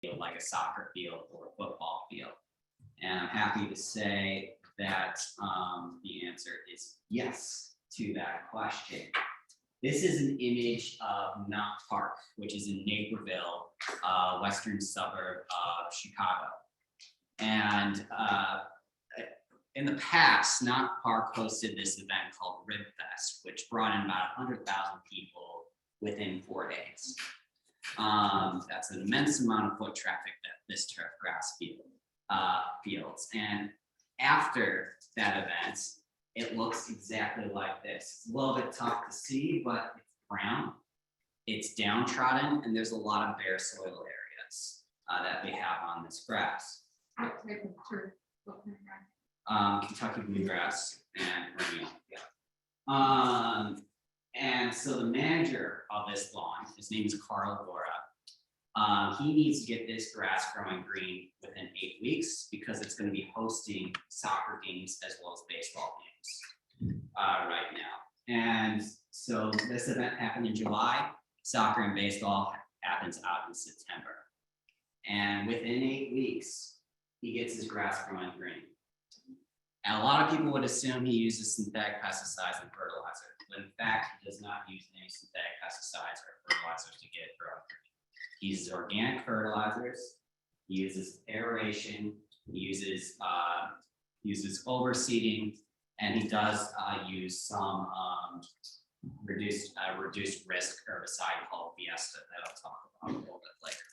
field, like a soccer field or a football field? And I'm happy to say that the answer is yes to that question. This is an image of Knott Park, which is in Naperville, western suburb of Chicago. And in the past, Knott Park hosted this event called Rib Fest, which brought in about 100,000 people within 4 days. That's an immense amount of foot traffic that this turf grass fields. And after that event, it looks exactly like this. It's a little bit tough to see, but it's brown, it's downtrodden, and there's a lot of bare soil areas that we have on this grass. What type of turf? What kind of grass? Kentucky bluegrass and perennial. Yeah. And so the manager of this lawn, his name is Carl Gora. He needs to get this grass growing green within 8 weeks because it's going to be hosting soccer games as well as baseball games right now. And so this event happened in July. Soccer and baseball happens out in September. And within 8 weeks, he gets his grass growing green. And a lot of people would assume he uses synthetic pesticides and fertilizer, but in fact, he does not use any synthetic pesticides or fertilizers to get it growing green. He uses organic fertilizers, he uses aeration, he uses overseeding, and he does use some reduced risk herbicide called Fiesta that I'll talk about a little bit later.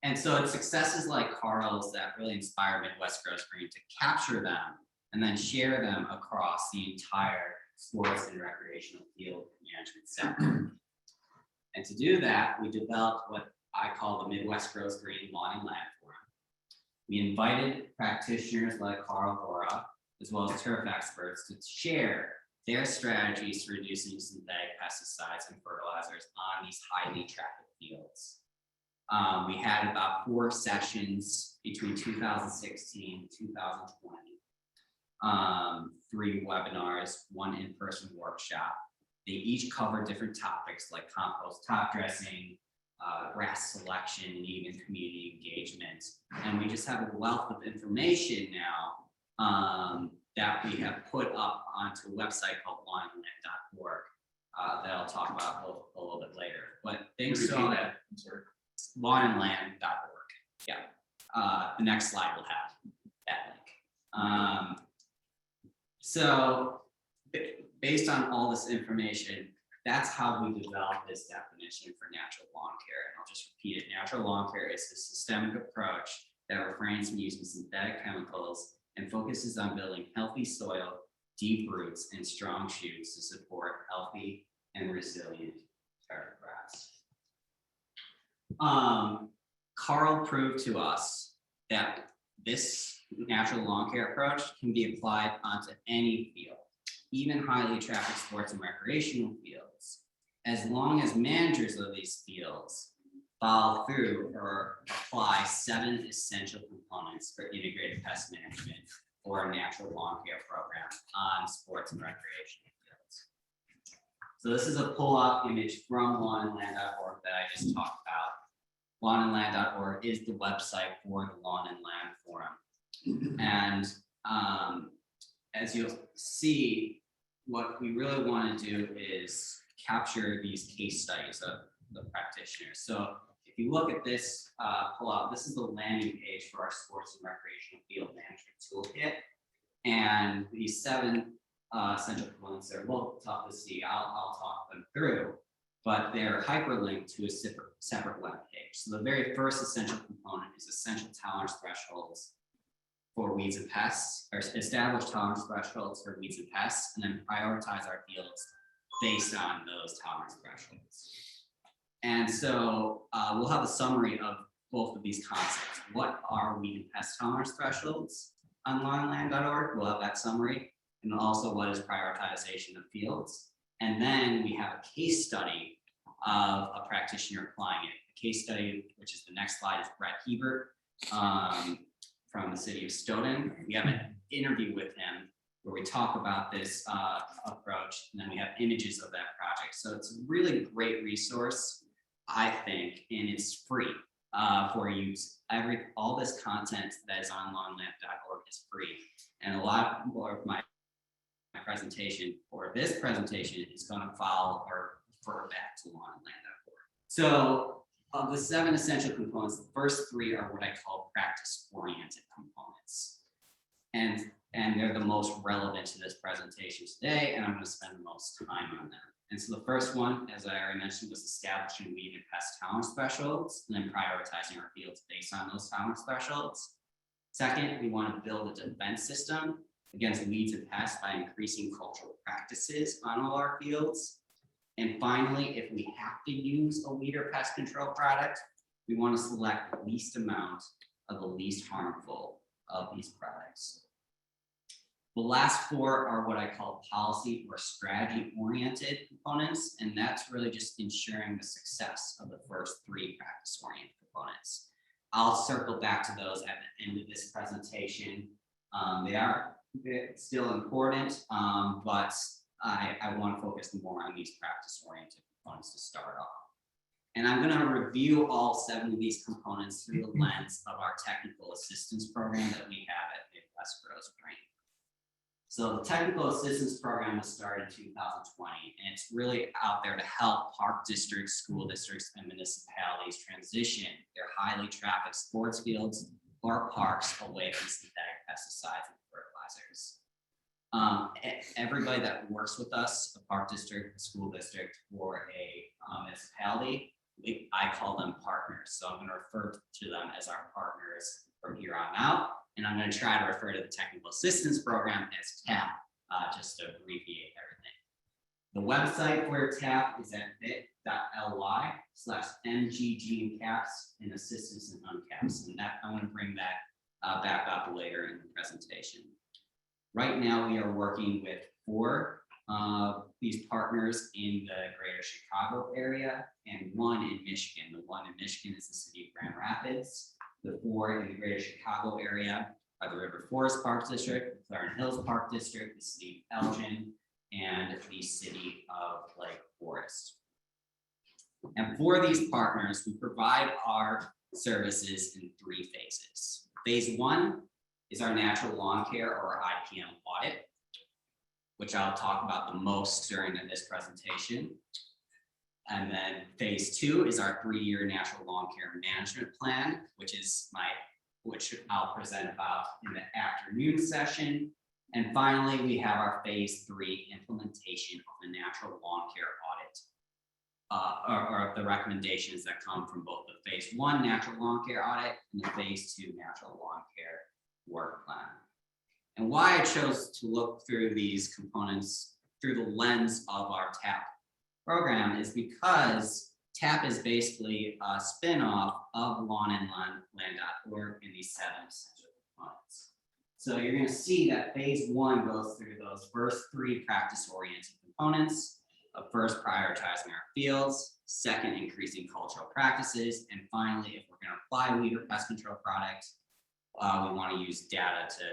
And so it's successes like Carl's that really inspire Midwest Grows Green to capture them and then share them across the entire sports and recreational field management sector. And to do that, we developed what I call the Midwest Grows Green Lawn and Land Forum. We invited practitioners like Carl Gora, as well as turf experts, to share their strategies for reducing synthetic pesticides and fertilizers on these highly trafficked fields. We had about 4 sessions between 2016 and 2020. 3 webinars, 1 in-person workshop. They each cover different topics like compost top dressing, grass selection, and even community engagement. And we just have a wealth of information now that we have put up onto a website called lawnandland.org that I'll talk about a little bit later. But thanks to all that. Lawnandland.org. Yeah. The next slide will have that link. So based on all this information, that's how we developed this definition for natural lawn care. And I'll just repeat it. Natural lawn care is a systemic approach that refrains from using synthetic chemicals and focuses on building healthy soil, deep roots, and strong shoots to support healthy and resilient turf grass. Carl proved to us that this natural lawn care approach can be applied onto any field, even highly trafficked sports and recreational fields, as long as managers of these fields follow through or apply 7 essential components for integrated pest management or a natural lawn care program on sports and recreational fields. So this is a pull-up image from lawnandland.org that I just talked about. Lawnandland.org is the website for the Lawn and Land Forum. And as you'll see, what we really want to do is capture these case studies of the practitioners. So if you look at this pull-out, this is the landing page for our sports and recreational field management toolkit. And these 7 essential components are a little tough to see. I'll talk them through, but they're hyperlinked to a separate web page. So the very first essential component is essential tolerance thresholds for weeds and pests, or establish tolerance thresholds for weeds and pests, and then prioritize our fields based on those tolerance thresholds. And so we'll have a summary of both of these concepts. What are weed and pest tolerance thresholds on lawnandland.org? We'll have that summary, and also what is prioritization of fields. And then we have a case study of a practitioner applying it. The case study, which is the next slide, is Brett Hebert from the city of Stoughton. We have an interview with him where we talk about this approach, and then we have images of that project. So it's a really great resource I think, and it's free for use. All this content that is on lawnland.org is free, and a lot more of my presentation for this presentation is going to follow or refer back to lawnland.org. So of the 7 essential components, the first 3 are what I call practice-oriented components. And they're the most relevant to this presentation today, and I'm going to spend the most time on them. And so the first one, as I already mentioned, was establishing weed and pest tolerance thresholds, and then prioritizing our fields based on those tolerance thresholds. Second, we want to build a defense system against weeds and pests by increasing cultural practices on all our fields. And finally, if we have to use a weed or pest control product, we want to select the least amount of the least harmful of these products. The last 4 are what I call policy or strategy oriented components, and that's really just ensuring the success of the first 3 practice oriented components. I'll circle back to those at the end of this presentation. They're still important, but I want to focus more on these practice oriented components to start off. And I'm going to review all 7 of these components through the lens of our technical assistance program that we have at Midwest Grows Green. So the technical assistance program was started in 2020, and it's really out there to help park districts, school districts, and municipalities transition their highly trafficked sports fields or parks away from synthetic pesticides and fertilizers. Everybody that works with us, a park district, a school district, or a municipality, I call them partners. So I'm going to refer to them as our partners from here on out. And I'm going to try to refer to the technical assistance program as TAP, just to abbreviate everything. The website for TAP is at bit.ly/mgg in caps and assistance in uncaps. And that I want to bring that back up later in the presentation. Right now, we are working with 4 these partners in the greater Chicago area and 1 in Michigan. The 1 in Michigan is the city of Grand Rapids. The 4 in the greater Chicago area are the River Forest Park District, the Clarendon Hills Park District, the city of Elgin, and the city of Lake Forest. And for these partners, we provide our services in 3 phases. Phase 1 is our natural lawn care or IPM audit, which I'll talk about the most during this presentation. And then phase 2 is our 3-year natural lawn care management plan, which I'll present about in the afternoon session. And finally, we have our phase 3 implementation of the natural lawn care audit, or the recommendations that come from both the phase 1 natural lawn care audit and the phase 2 natural lawn care work plan. And why I chose to look through these components through the lens of our TAP program is because TAP is basically a spin-off of lawnandland.org in these 7 essential components. So you're going to see that phase 1 goes through those first 3 practice-oriented components of first prioritizing our fields, second increasing cultural practices, and finally, if we're going to apply weed or pest control products, we want to use data to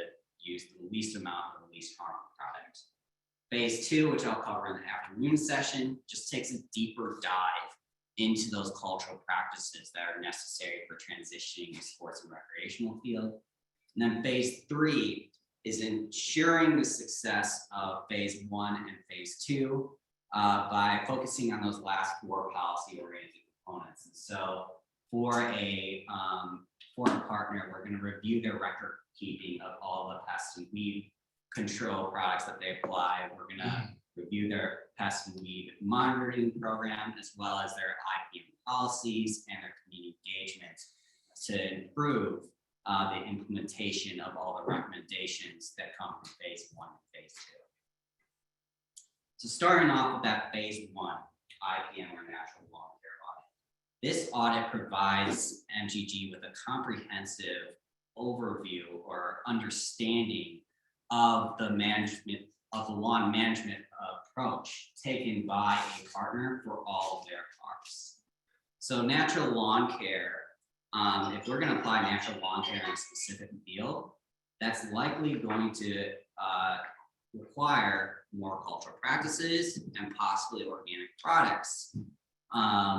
use the least amount of the least harmful product. Phase 2, which I'll cover in the afternoon session, just takes a deeper dive into those cultural practices that are necessary for transitioning to sports and recreational field. And then phase 3 is ensuring the success of phase 1 and phase 2 by focusing on those last 4 policy-oriented components. And so for a partner, we're going to review their record keeping of all the pest and weed control products that they apply. We're going to review their pest and weed monitoring program, as well as their IPM policies and their community engagement to improve the implementation of all the recommendations that come from phase 1 and phase 2. So starting off with that phase 1, IPM or natural lawn care audit. This audit provides MGG with a comprehensive overview or understanding of the management of the lawn management approach taken by a partner for all of their parks. So natural lawn care, if we're going to apply natural lawn care in a specific field, that's likely going to require more cultural practices and possibly organic products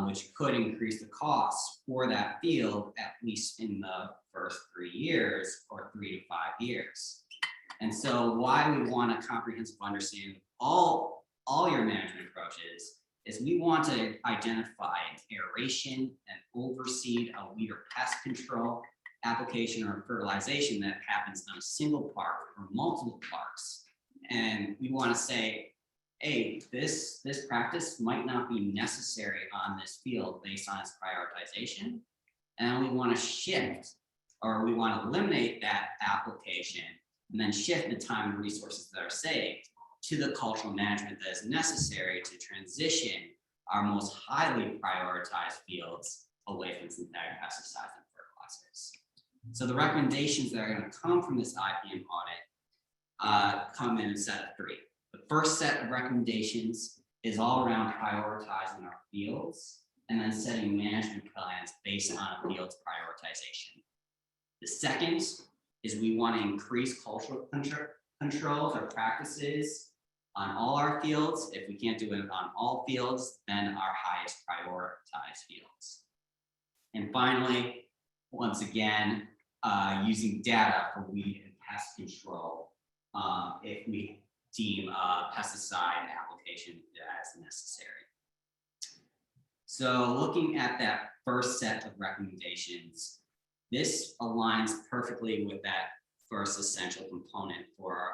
which could increase the cost for that field, at least in the first 3 years or 3 to 5 years. And so why we want a comprehensive understanding of all your management approaches is we want to identify an aeration and overseed a weed or pest control application or fertilization that happens on a single park or multiple parks. And we want to say, hey, this practice might not be necessary on this field based on its prioritization. And we want to shift, or we want to eliminate that application and then shift the time and resources that are saved to the cultural management that is necessary to transition our most highly prioritized fields away from synthetic pesticides and fertilizers. So the recommendations that are going to come from this IPM audit come in a set of 3. The first set of recommendations is all around prioritizing our fields and then setting management plans based on a field's prioritization. The second is we want to increase cultural controls or practices on all our fields. If we can't do it on all fields, then our highest prioritized fields. And finally, once again, using data for weed and pest control if we deem pesticide application as necessary. So looking at that first set of recommendations, this aligns perfectly with that first essential component for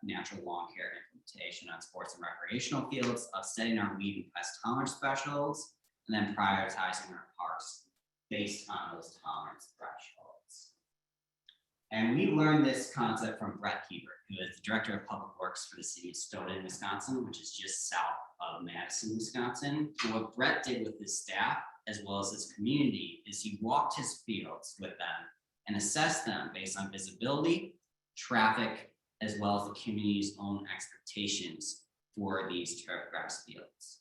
natural lawn care implementation on sports and recreational fields of setting our weed and pest tolerance thresholds and then prioritizing our parks based on those tolerance thresholds. And we learned this concept from Brett Hebert, who is the Director of Public Works for the city of Stoughton, Wisconsin, which is just south of Madison, Wisconsin. And what Brett did with his staff, as well as his community, is he walked his fields with them and assessed them based on visibility, traffic, as well as the community's own expectations for these turf grass fields.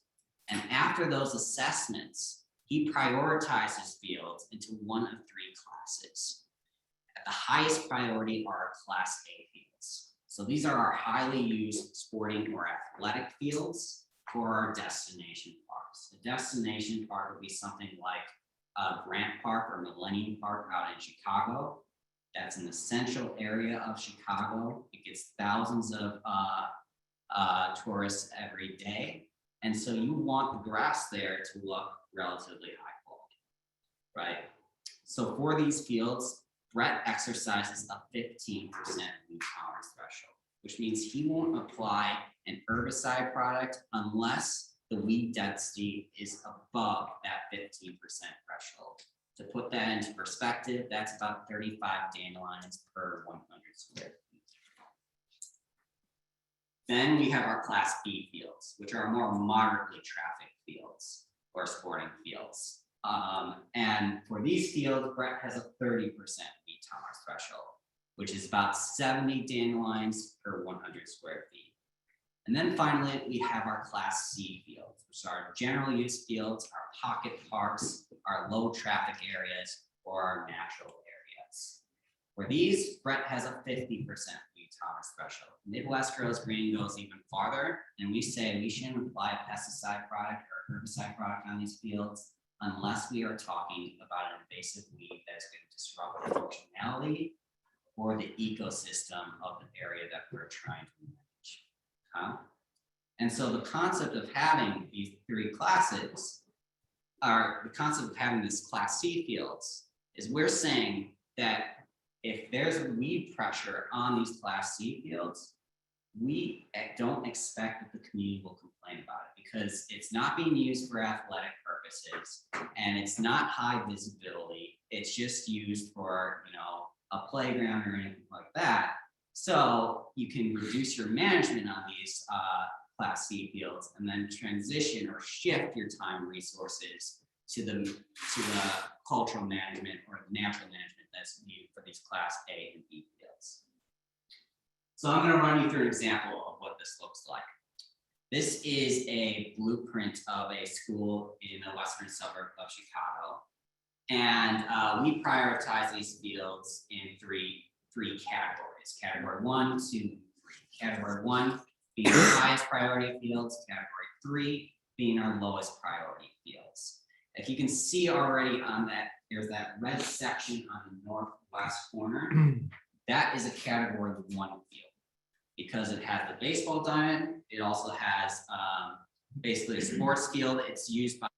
And after those assessments, he prioritized his fields into one of 3 classes. At the highest priority are our Class A fields. So these are our highly used sporting or athletic fields for our destination parks. A destination park would be something like Grant Park or Millennium Park out in Chicago. That's an essential area of Chicago. It gets thousands of tourists every day. And so you want the grass there to look relatively high quality, right? So for these fields, Brett exercises a 15% weed tolerance threshold, which means he won't apply an herbicide product unless the weed density is above that 15% threshold. To put that into perspective, that's about 35 dandelions per 100 square feet. Then we have our Class B fields, which are more moderately trafficked fields or sporting fields. And for these fields, Brett has a 30% weed tolerance threshold, which is about 70 dandelions per 100 square feet. And then finally, we have our Class C fields, which are general use fields, our pocket parks, our low traffic areas, or our natural areas. For these, Brett has a 50% weed tolerance threshold. Midwest Grows Green goes even farther, and we say we shouldn't apply a pesticide product or herbicide product on these fields unless we are talking about an invasive weed that's going to disrupt the functionality or the ecosystem of the area that we're trying to manage. And so the concept of having these 3 classes, or the concept of having this Class C fields, is we're saying that if there's weed pressure on these Class C fields, we don't expect that the community will complain about it because it's not being used for athletic purposes and it's not high visibility. It's just used for, a playground or anything like that. So you can reduce your management on these Class C fields and then transition or shift your time resources to the cultural management or natural management that's needed for these Class A and B fields. So I'm going to run you through an example of what this looks like. This is a blueprint of a school in the western suburb of Chicago. And we prioritize these fields in three categories. Category 1, 2, 3. Category 1 being the highest priority fields. Category 3 being our lowest priority fields. If you can see already on that, there's that red section on the northwest corner. That is a category 1 field because it has the baseball diamond. It also has basically a sports field. It's used by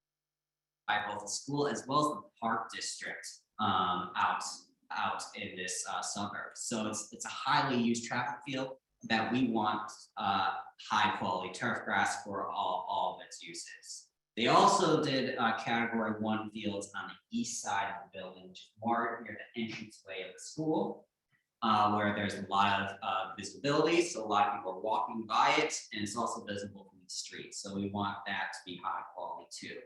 both the school as well as the park district out in this suburb. So it's a highly used traffic field that we want high quality turf grass for all of its uses. They also did category 1 fields on the east side of the building, which is more near the entranceway of the school, where there's a lot of visibility. So a lot of people are walking by it, and it's also visible from the street. So we want that to be high quality too.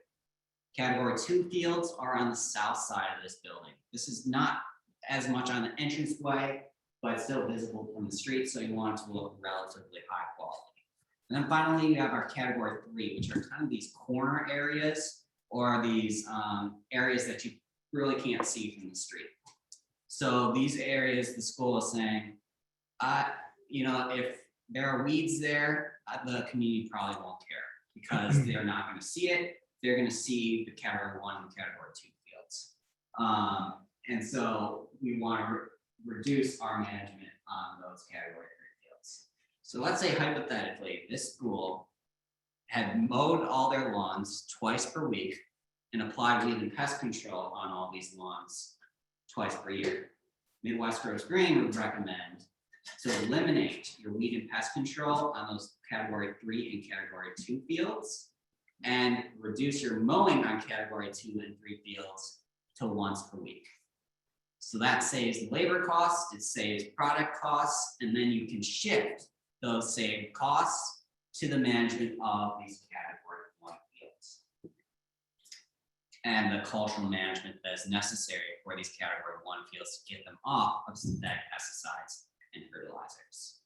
Category 2 fields are on the south side of this building. This is not as much on the entranceway, but it's still visible from the street. So you want it to look relatively high quality. And then finally, you have our category 3, which are kind of these corner areas or these areas that you really can't see from the street. So these areas, the school is saying, if there are weeds there, the community probably won't care because they're not going to see it. They're going to see the category 1 and category 2 fields. And so we want to reduce our management on those category 3 fields. So let's say hypothetically, this school had mowed all their lawns twice per week and applied weed and pest control on all these lawns twice per year. Midwest Grows Green would recommend to eliminate your weed and pest control on those category 3 and category 2 fields and reduce your mowing on category 2 and 3 fields to once per week. So that saves labor costs, it saves product costs, and then you can shift those saved costs to the management of these category 1 fields and the cultural management that is necessary for these category 1 fields to get them off of synthetic pesticides and fertilizers.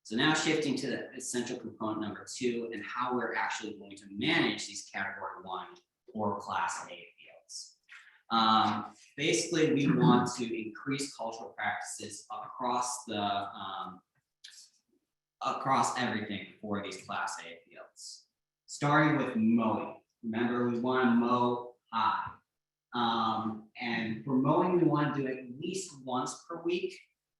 So now shifting to the essential component number 2 and how we're actually going to manage these category 1 or class A fields. Basically, we want to increase cultural practices across the across everything for these class A fields. Starting with mowing. Remember, we want to mow high. And for mowing, we want to do it at least once per week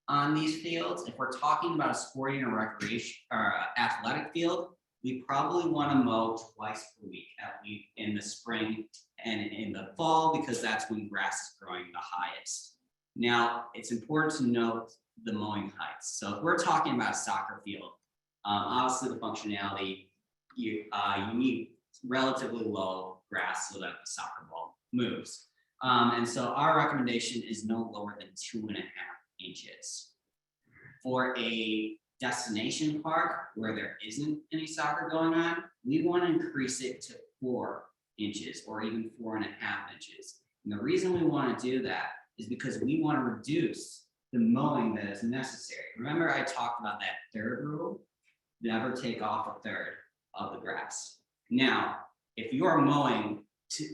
on these fields. If we're talking about a sporting or recreation or athletic field, we probably want to mow twice per week, at least in the spring and in the fall, because that's when grass is growing the highest. Now, it's important to note the mowing heights. So if we're talking about a soccer field, obviously the functionality, you need relatively low grass so that the soccer ball moves. And so our recommendation is no lower than 2.5 inches. For a destination park where there isn't any soccer going on, we want to increase it to 4 inches or even 4.5 inches. And the reason we want to do that is because we want to reduce the mowing that is necessary. Remember, I talked about that third rule: never take off a third of the grass. Now, if you are mowing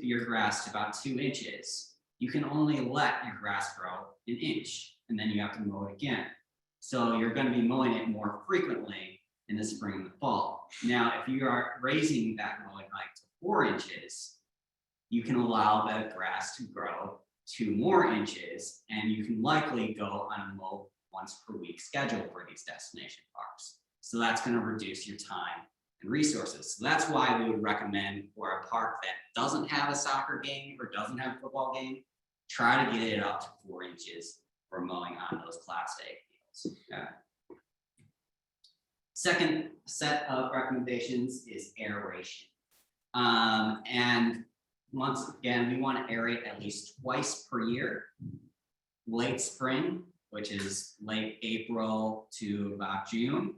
your grass to about 2 inches, you can only let your grass grow 1 inch, and then you have to mow it again. So you're going to be mowing it more frequently in the spring and the fall. Now, if you are raising that mowing height to 4 inches, you can allow the grass to grow 2 more inches, and you can likely go on a mow once per week schedule for these destination parks. So that's going to reduce your time and resources. So that's why we would recommend for a park that doesn't have a soccer game or doesn't have a football game, try to get it up to 4 inches for mowing on those Class A fields. Okay. Second set of recommendations is aeration. And once again, we want to aerate at least twice per year. Late spring, which is late April to about June,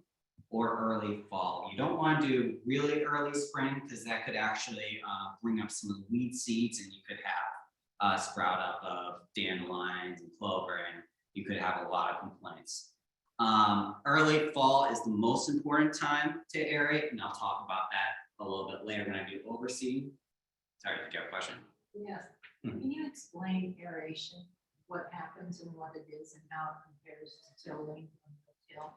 or early fall. You don't want to do really early spring because that could actually bring up some of the weed seeds, and you could have sprout up of dandelions and clover, and you could have a lot of complaints. Early fall is the most important time to aerate, and I'll talk about that a little bit later when I do overseeding. Sorry, did you have a question? Yes. Can you explain aeration, what happens and what it is and how it compares to tilling and no-till?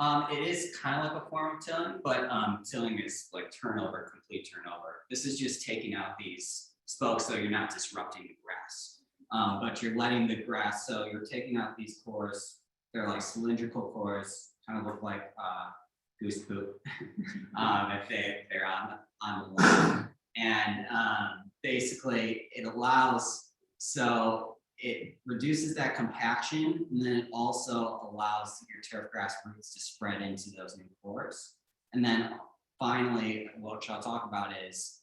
It is kind of like a form of tilling, but tilling is like turnover, complete turnover. This is just taking out these spokes so you're not disrupting the grass. But you're letting the grass, so you're taking out these cores. They're like cylindrical cores, kind of look like goose poop if they're on the lawn. And basically it allows, so it reduces that compaction, and then it also allows your turf grass roots to spread into those new pores. And then finally, what I'll talk about is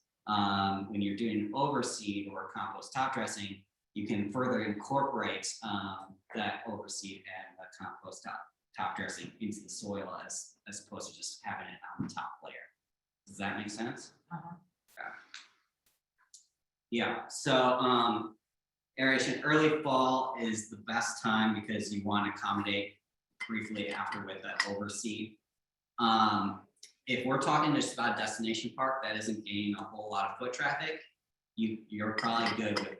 when you're doing overseed or compost top dressing, you can further incorporate that overseed and the compost top dressing into the soil as opposed to just having it on the top layer. Does that make sense? Uh-huh. Yeah, so aeration early fall is the best time because you want to accommodate briefly after with the overseed. If we're talking just about a destination park that isn't gaining a whole lot of foot traffic, you're probably good with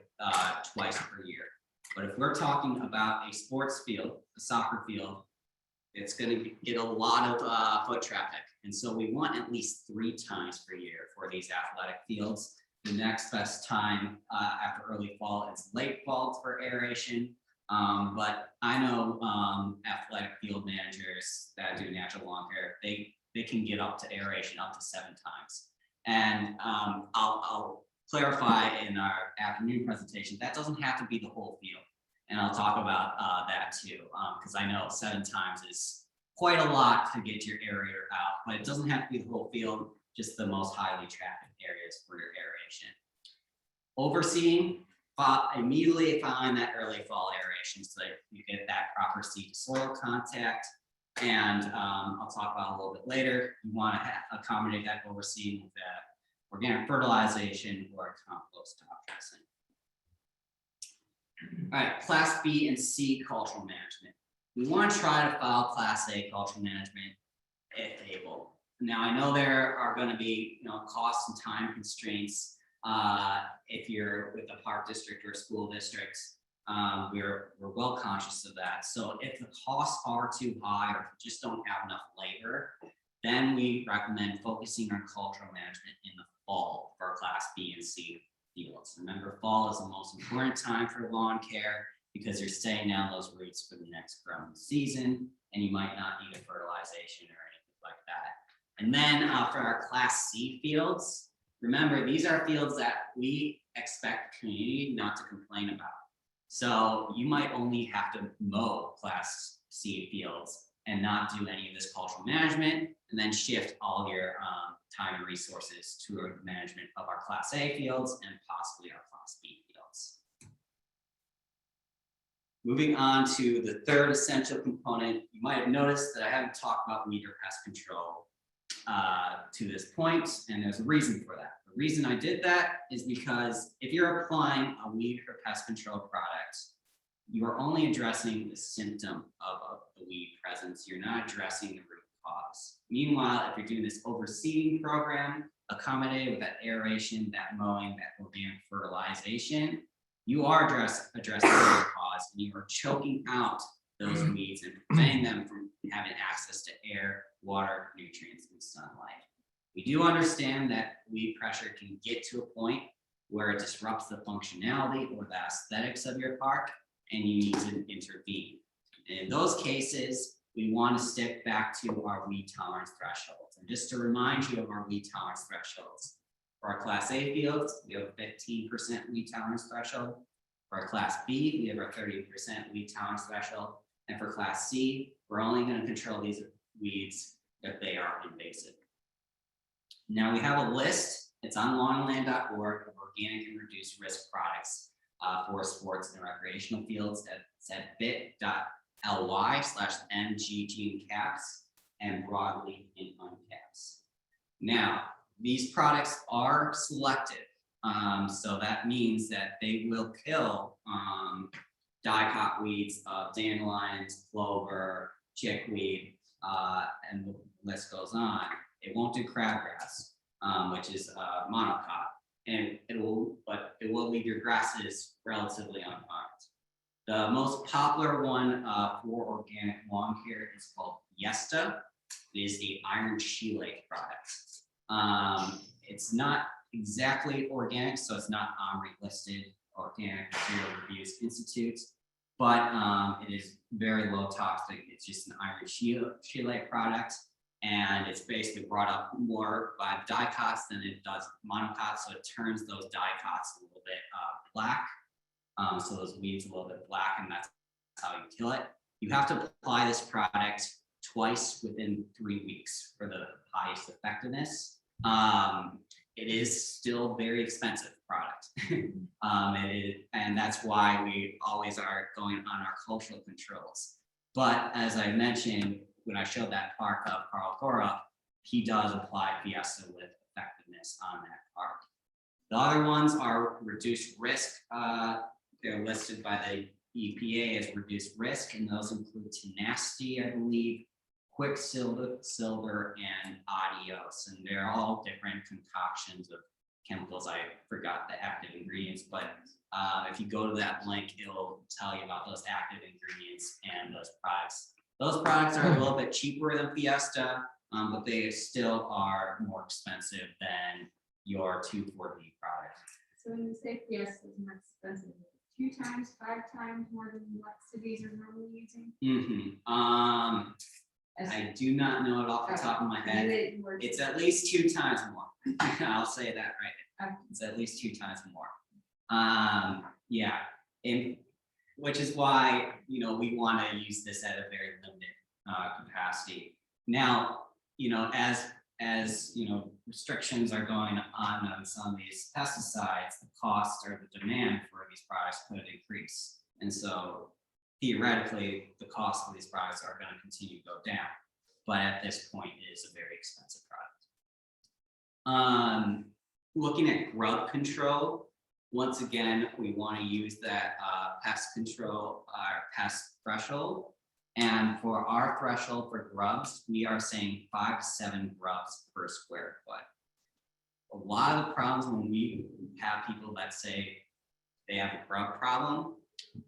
twice per year. But if we're talking about a sports field, a soccer field, it's going to get a lot of foot traffic. And so we want at least 3 times per year for these athletic fields. The next best time after early fall is late fall for aeration. But I know athletic field managers that do natural lawn care, they can get up to aeration up to 7 times. And I'll clarify in our afternoon presentation, that doesn't have to be the whole field. And I'll talk about that too, because I know 7 times is quite a lot to get your aerator out, but it doesn't have to be the whole field, just the most highly trafficked areas for your aeration. Overseeding, immediately following that early fall aeration, so that you get that proper seed to soil contact. And I'll talk about a little bit later. You want to accommodate that overseeding with that organic fertilization or compost top dressing. All right, Class B and C cultural management. We want to try to follow Class A cultural management if able. Now, I know there are going to be cost and time constraints if you're with a park district or school district. We're well conscious of that. So if the costs are too high or if you just don't have enough labor, then we recommend focusing on cultural management in the fall for Class B and C fields. Remember, fall is the most important time for lawn care because you're staying down those roots for the next growing season, and you might not need a fertilization or anything like that. And then for our Class C fields, remember, these are fields that we expect the community not to complain about. So you might only have to mow Class C fields and not do any of this cultural management, and then shift all of your time and resources to the management of our Class A fields and possibly our Class B fields. Moving on to the third essential component, you might have noticed that I haven't talked about weed or pest control to this point, and there's a reason for that. The reason I did that is because if you're applying a weed or pest control product, you are only addressing the symptom of the weed presence. You're not addressing the root cause. Meanwhile, if you're doing this overseeding program, accommodated with that aeration, that mowing, that organic fertilization, you are addressing the root cause, and you are choking out those weeds and preventing them from having access to air, water, nutrients, and sunlight. We do understand that weed pressure can get to a point where it disrupts the functionality or the aesthetics of your park, and you need to intervene. And in those cases, we want to stick back to our weed tolerance thresholds. And just to remind you of our weed tolerance thresholds, for our Class A fields, we have a 15% weed tolerance threshold. For our Class B, we have our 30% weed tolerance threshold. And for Class C, we're only going to control these weeds if they are invasive. Now we have a list, it's on lawnandland.org, of organic and reduced risk products for sports and recreational fields. That's at bit.ly/mgg caps and broadleaf in uncaps. Now, these products are selective. So that means that they will kill dicot weeds of dandelions, clover, chickweed, and the list goes on. It won't do crabgrass, which is monocot, and it will leave your grasses relatively unharmed. The most popular one for organic lawn care is called Fiesta. It is the iron chelate product. It's not exactly organic, so it's not OMRI listed, Organic Material Reviews Institute, but it is very low toxic. It's just an iron chelate product, and it's basically brought up more by dicots than it does monocots, so it turns those dicots a little bit black, so those weeds a little bit black, and that's how you kill it. You have to apply this product twice within 3 weeks for the highest effectiveness. It is still very expensive product. And that's why we always are going on our cultural controls. But as I mentioned, when I showed that park of Carl Gorup, he does apply Fiesta with effectiveness on that park. The other ones are reduced risk. They're listed by the EPA as reduced risk, and those include tenacity, I believe, quicksilver, silver, and adios, and they're all different concoctions of chemicals. I forgot the active ingredients, but if you go to that link, it'll tell you about those active ingredients and those products. Those products are a little bit cheaper than Fiesta, but they still are more expensive than your 2,4-D product. So when you say Fiesta is more expensive, 2 times, 5 times more than what cities are normally using? I do not know it off the top of my head. It's at least 2 times more. I'll say that right. It's at least 2 times more. Yeah, and which is why, you know, we want to use this at a very limited capacity. Now, you know, as you know, restrictions are going on some of these pesticides, the cost or the demand for these products could increase, and so theoretically, the cost of these products are going to continue to go down, but at this point, it is a very expensive product. Looking at grub control, once again, we want to use that pest control, pest threshold, and for our threshold for grubs, we are saying 5 to 7 grubs per square foot. A lot of the problems when we have people that say they have a grub problem,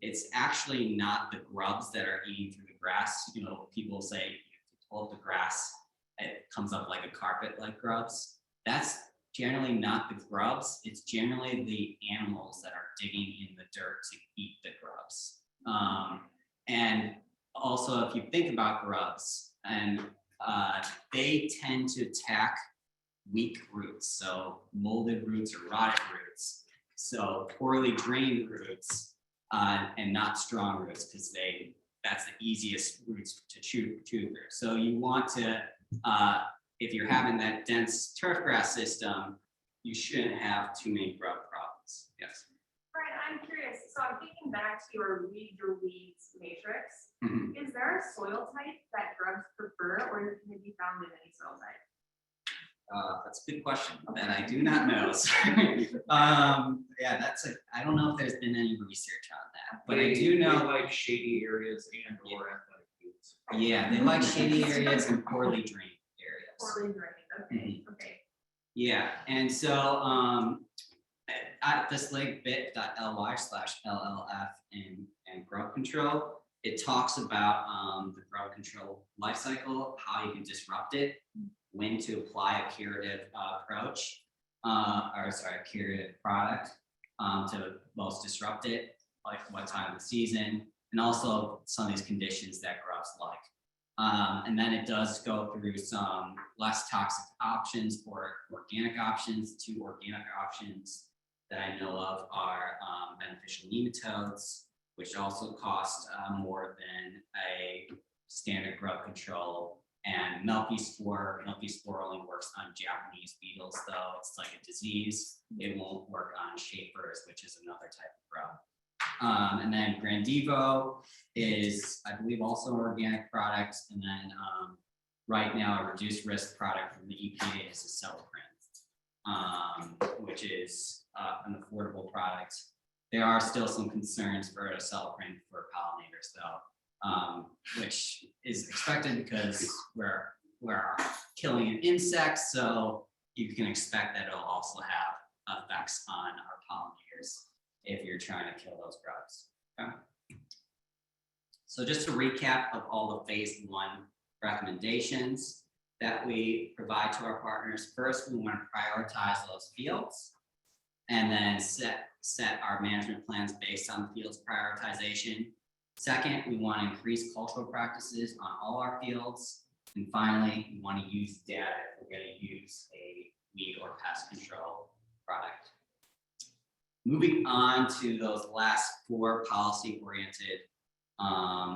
it's actually not the grubs that are eating through the grass. You know, people say if you pull up the grass, it comes up like a carpet like grubs. That's generally not the grubs. It's generally the animals that are digging in the dirt to eat the grubs. And also, if you think about grubs, and they tend to attack weak roots, so molded roots or rotted roots, so poorly drained roots. And not strong roots, because that's the easiest roots to chew through. So you want to, if you're having that dense turf grass system, you shouldn't have too many grub problems. Yes. Brian, I'm curious. So I'm thinking back to your weeds matrix. Mhm. Is there a soil type that grubs prefer, or can it be found in any soil type? That's a good question that I do not know. Yeah, I don't know if there's been any research on that, but I do know they like shady areas and or athletic fields. Yeah, they like shady areas and poorly drained areas. Poorly drained. Okay. Okay. Yeah, and so at this link bit.ly/LLF and grub control, it talks about the grub control life cycle, how you can disrupt it, when to apply a curative approach, a curative product to most disrupt it, like what time of the season, and also some of these conditions that grubs like. And then it does go through some less toxic options or organic options. 2 organic options that I know of are beneficial nematodes, which also cost more than a standard grub control, and milky spore. Milky spore only works on Japanese beetles, though. It's like a disease. It won't work on shapers, which is another type of grub. And then Grandivo is, I believe, also an organic product. And then right now, a reduced risk product from the EPA is a Aceleprint, which is an affordable product. There are still some concerns for a Aceleprint for pollinators, though. Which is expected because we're killing insects, so you can expect that it'll also have effects on our pollinators if you're trying to kill those grubs. Okay. So just to recap of all the phase 1 recommendations that we provide to our partners. First, we want to prioritize those fields and then set our management plans based on the field's prioritization. Second, we want to increase cultural practices on all our fields. And finally, we want to use data if we're going to use a weed or pest control product. Moving on to those last 4 policy-oriented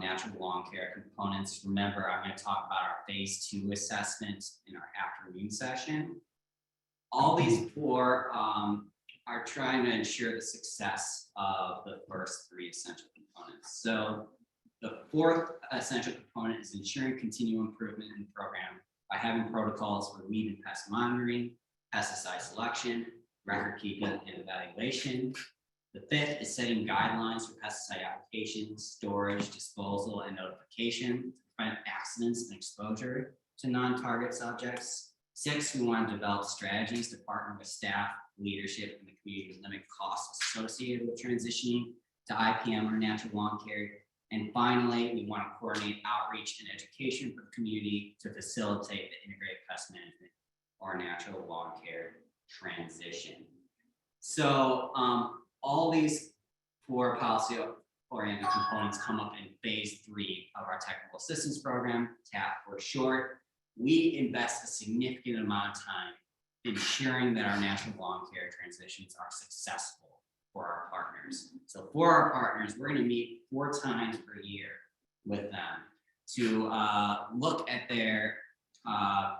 natural lawn care components. Remember, I'm going to talk about our phase 2 assessment in our afternoon session. All these 4 are trying to ensure the success of the first 3 essential components. So the 4th essential component is ensuring continual improvement in the program by having protocols for weed and pest monitoring, pesticide selection, record keeping, and evaluation. The 5th is setting guidelines for pesticide application, storage, disposal, and notification to prevent accidents and exposure to non-target subjects. 6, we want to develop strategies to partner with staff, leadership, and the community to limit costs associated with transitioning to IPM or natural lawn care. And finally, we want to coordinate outreach and education for the community to facilitate the integrated pest management or natural lawn care transition. So all these 4 policy-oriented components come up in phase 3 of our technical assistance program, TAP for short. We invest a significant amount of time ensuring that our natural lawn care transitions are successful for our partners. So for our partners, we're going to meet 4 times per year with them to look at their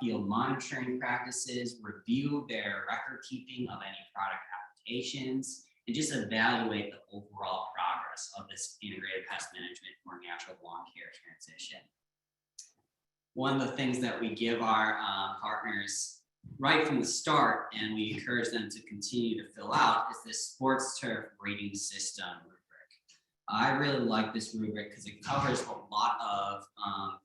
field monitoring practices, review their record keeping of any product applications, and just evaluate the overall progress of this integrated pest management or natural lawn care transition. One of the things that we give our partners right from the start, and we encourage them to continue to fill out, is this sports turf rating system rubric. I really like this rubric because it covers a lot of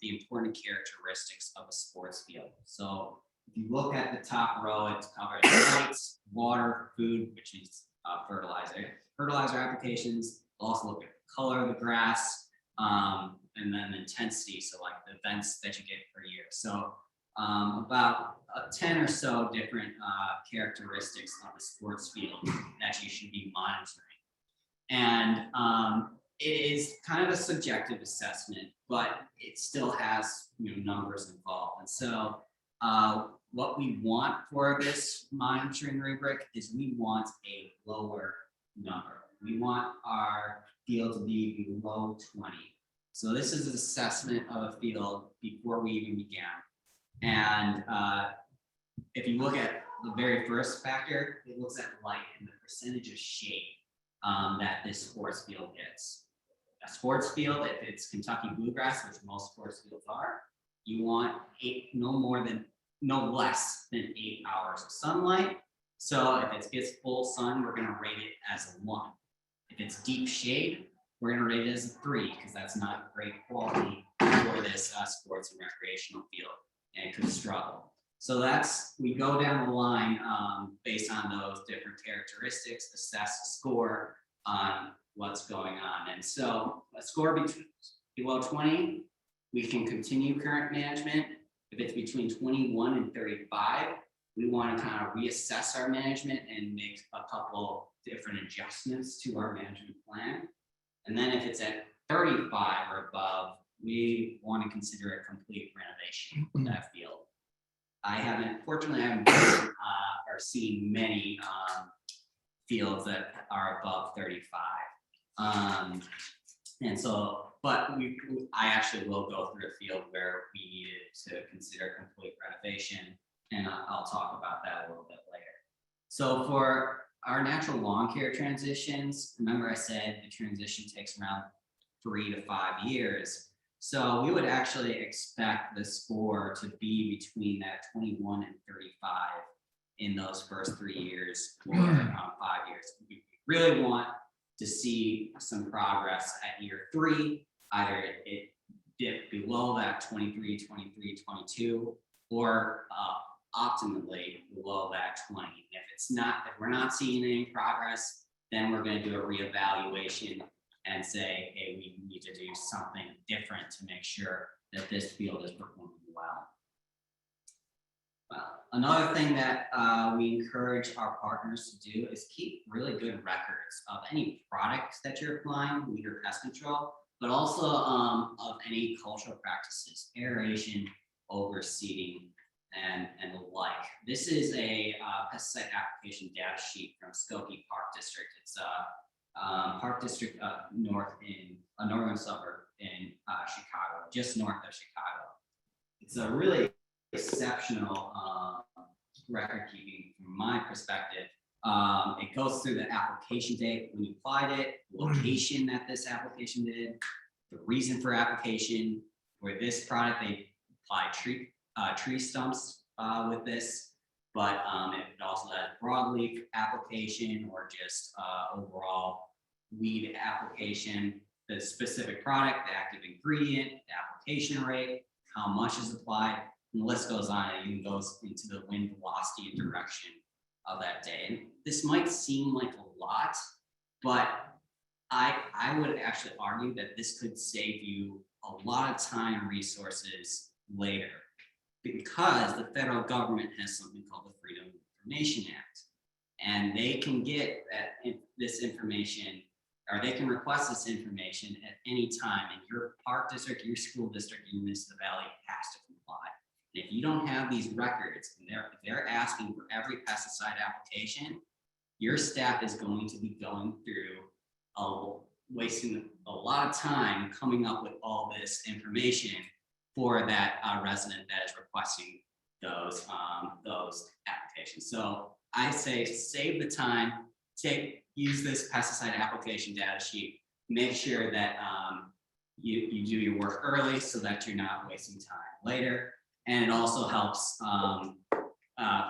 the important characteristics of a sports field. So if you look at the top row, it covers lights, water, food, which is fertilizer applications. We'll also look at the color of the grass, and then the intensity, so like the events that you get per year. So about 10 or so different characteristics of a sports field that you should be monitoring. And it is kind of a subjective assessment, but it still has numbers involved. And so what we want for this monitoring rubric is we want a lower number. We want our field to be below 20. So this is an assessment of a field before we even began. And if you look at the very first factor, it looks at light and the percentage of shade that this sports field gets. A sports field, if it's Kentucky bluegrass, which most sports fields are, you want no less than 8 hours of sunlight. So if it gets full sun, we're going to rate it as a 1. If it's deep shade, we're going to rate it as a 3 because that's not great quality for this sports and recreational field, and it could struggle. So we go down the line based on those different characteristics, assess a score on what's going on. And so a score below 20, we can continue current management. If it's between 21 and 35, we want to kind of reassess our management and make a couple different adjustments to our management plan. And then if it's at 35 or above, we want to consider a complete renovation of that field. Fortunately, I haven't or seen many fields that are above 35. And so, but I actually will go through a field where we needed to consider complete renovation, and I'll talk about that a little bit later. So for our natural lawn care transitions, remember I said the transition takes around 3 to 5 years. So we would actually expect the score to be between that 21 and 35 in those first 3 years or 5 years. We really want to see some progress at year 3, either it dip below that 23, 22, or optimally below that 20. If we're not seeing any progress, then we're going to do a reevaluation and say, hey, we need to do something different to make sure that this field is performing well. Another thing that we encourage our partners to do is keep really good records of any products that you're applying, weed or pest control, but also of any cultural practices, aeration, overseeding, and the like. This is a pesticide application data sheet from Skokie Park District. It's a park district up north in a northern suburb in Chicago, just north of Chicago. It's a really exceptional record keeping from my perspective. It goes through the application date when you applied it, the location that this application did, the reason for application. For this product, they applied tree stumps with this, but it also has broadleaf application or just overall weed application, the specific product, the active ingredient, the application rate, how much is applied, and the list goes on. It even goes into the wind velocity and direction of that day. And this might seem like a lot, but I would actually argue that this could save you a lot of time and resources later, because the federal government has something called the Freedom of Information Act, and they can get this information, or they can request this information at any time, and your park district, your school district, your municipality has to comply. And if you don't have these records, and they're asking for every pesticide application, your staff is going to be going through wasting a lot of time coming up with all this information for that resident that is requesting those applications. So I say save the time, use this pesticide application data sheet, make sure that you do your work early so that you're not wasting time later. And it also helps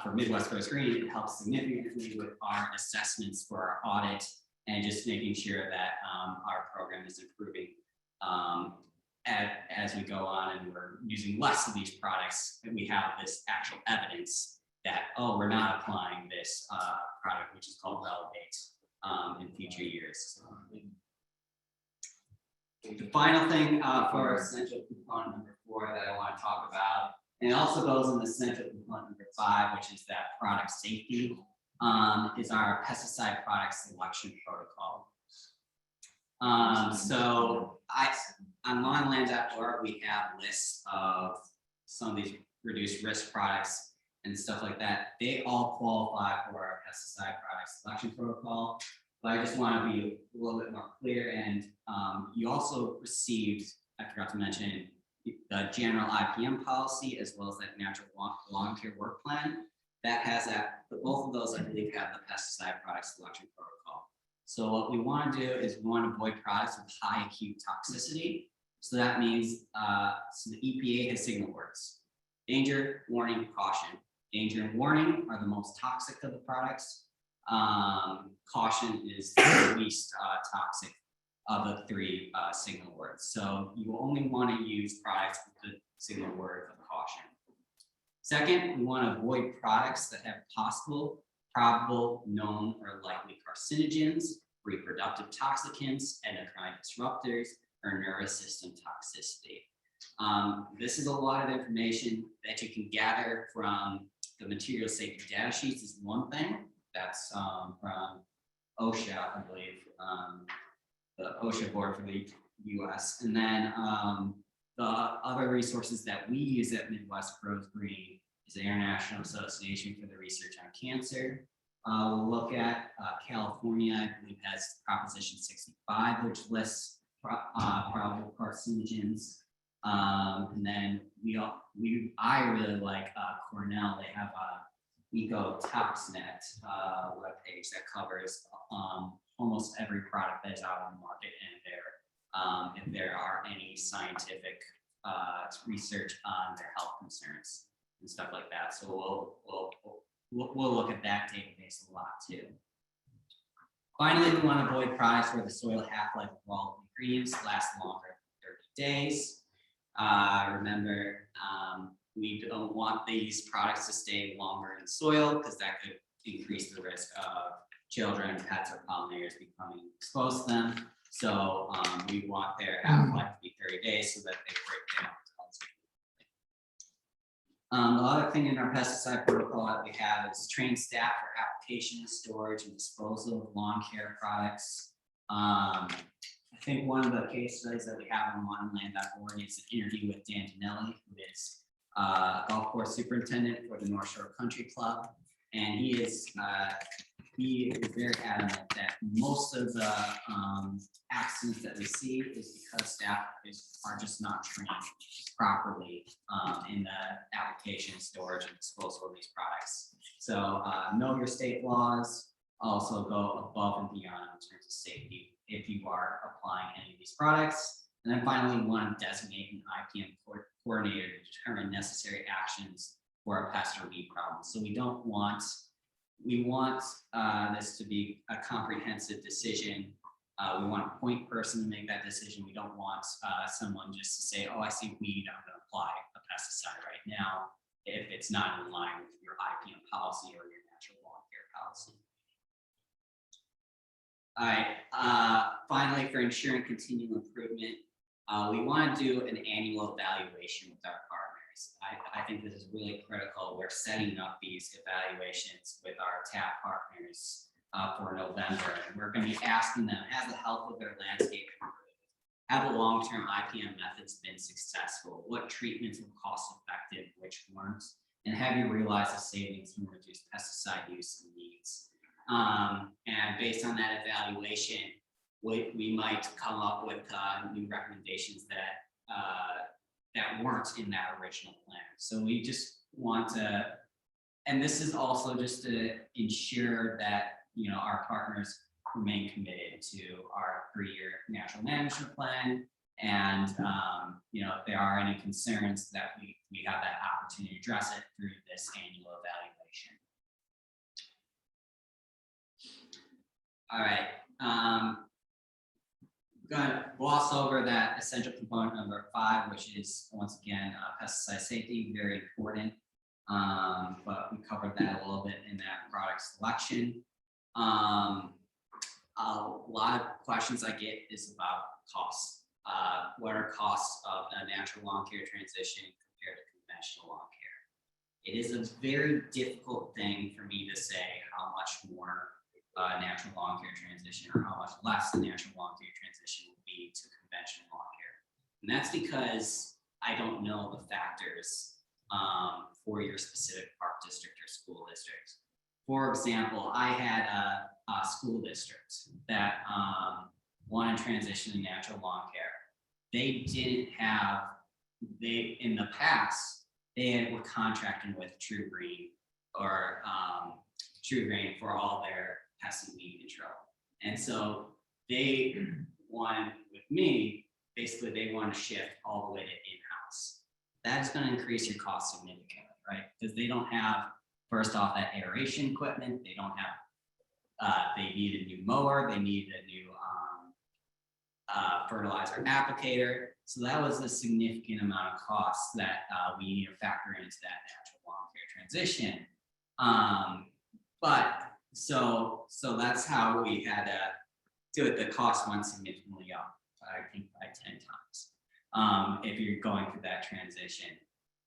for Midwest Coast Green, it helps significantly with our assessments for our audit and just making sure that our program is improving as we go on, and we're using less of these products, and we have this actual evidence that, oh, we're not applying this product, which is called Relevate, in future years. The final thing for essential component number 4 that I want to talk about, and it also goes in the essential component number 5, which is that product safety, is our pesticide product selection protocol. So on lawnland.org, we have lists of some of these reduced risk products and stuff like that. They all qualify for our pesticide product selection protocol, but I just want to be a little bit more clear. And you also received, I forgot to mention, the general IPM policy, as well as that natural lawn care work plan that has that. But both of those, I believe, have the pesticide product selection protocol. So what we want to do is we want to avoid products with high acute toxicity. So that means, so the EPA has signal words: danger, warning, caution. Danger and warning are the most toxic of the products. Caution is the least toxic of the 3 signal words. So you only want to use products with the signal word of caution. Second, we want to avoid products that have possible, probable, known, or likely carcinogens, reproductive toxicants, endocrine disruptors, or nervous system toxicity. This is a lot of information that you can gather from the material safety data sheets is one thing. That's from OSHA, I believe, the OSHA board for the US. And then the other resources that we use at Midwest Grows Green is the International Association for the Research on Cancer. We'll look at California, I believe, has Proposition 65, which lists probable carcinogens. And then I really like Cornell. They have a EcoToxNet webpage that covers almost every product that is out on the market, and if there are any scientific research on their health concerns and stuff like that. So we'll look at that database a lot too. Finally, we want to avoid products where the soil half-life of all ingredients lasts longer than 30 days. Remember, we don't want these products to stay longer in soil because that could increase the risk of children, pets, or pollinators becoming exposed to them. So we want their half-life to be 30 days so that they break down as The other thing in our pesticide protocol that we have is train staff for application, storage, and disposal of lawn care products. I think one of the case studies that we have on lawnandland.org is an interview with Dan Ginelli, who is golf course superintendent for the North Shore Country Club. And he is very adamant that most of the accidents that we see is because staff are just not trained properly in the application, storage, and disposal of these products. So know your state laws, also go above and beyond in terms of safety if you are applying any of these products. And then finally, we want to designate an IPM coordinator to determine necessary actions for a pest or weed problem. So we want this to be a comprehensive decision. We want a point person to make that decision. We don't want someone just to say, oh, I see weed, I'm going to apply a pesticide right now if it's not in line with your IPM policy or your natural lawn care policy. All right, finally, for ensuring continual improvement, we want to do an annual evaluation with our partners. I think this is really critical. We're setting up these evaluations with our TAP partners for November, and we're going to be asking them, has the health of their landscape improved? Have the long-term IPM methods been successful? What treatments were cost effective, which weren't? And have you realized the savings from reduced pesticide use and needs? And based on that evaluation, we might come up with new recommendations that that weren't in that original plan. So we just want to, and this is also just to ensure that our partners remain committed to our 3-year natural management plan. And if there are any concerns, that we have that opportunity to address it through this annual evaluation. All right. I'm gonna gloss over that essential component number 5, which is once again pesticide safety, very important. But we covered that a little bit in that product selection. A lot of questions I get is about costs. What are costs of a natural lawn care transition compared to conventional lawn care? It is a very difficult thing for me to say how much more natural lawn care transition or how much less the natural lawn care transition will be to conventional lawn care. And that's because I don't know the factors for your specific park district or school district. For example, I had a school district that wanted to transition to natural lawn care. They didn't have, in the past, they were contracting with True Green or True Green for all their pest and weed control. And so they wanted, with me, basically they want to shift all the way to in-house. That is going to increase your cost significantly, right? Because they don't have, first off, that aeration equipment. They don't have, they need a new mower. They need a new fertilizer applicator. So that was a significant amount of costs that we need to factor into that natural lawn care transition. So that's how we had to do it. The cost went significantly up, I think by 10 times if you're going through that transition.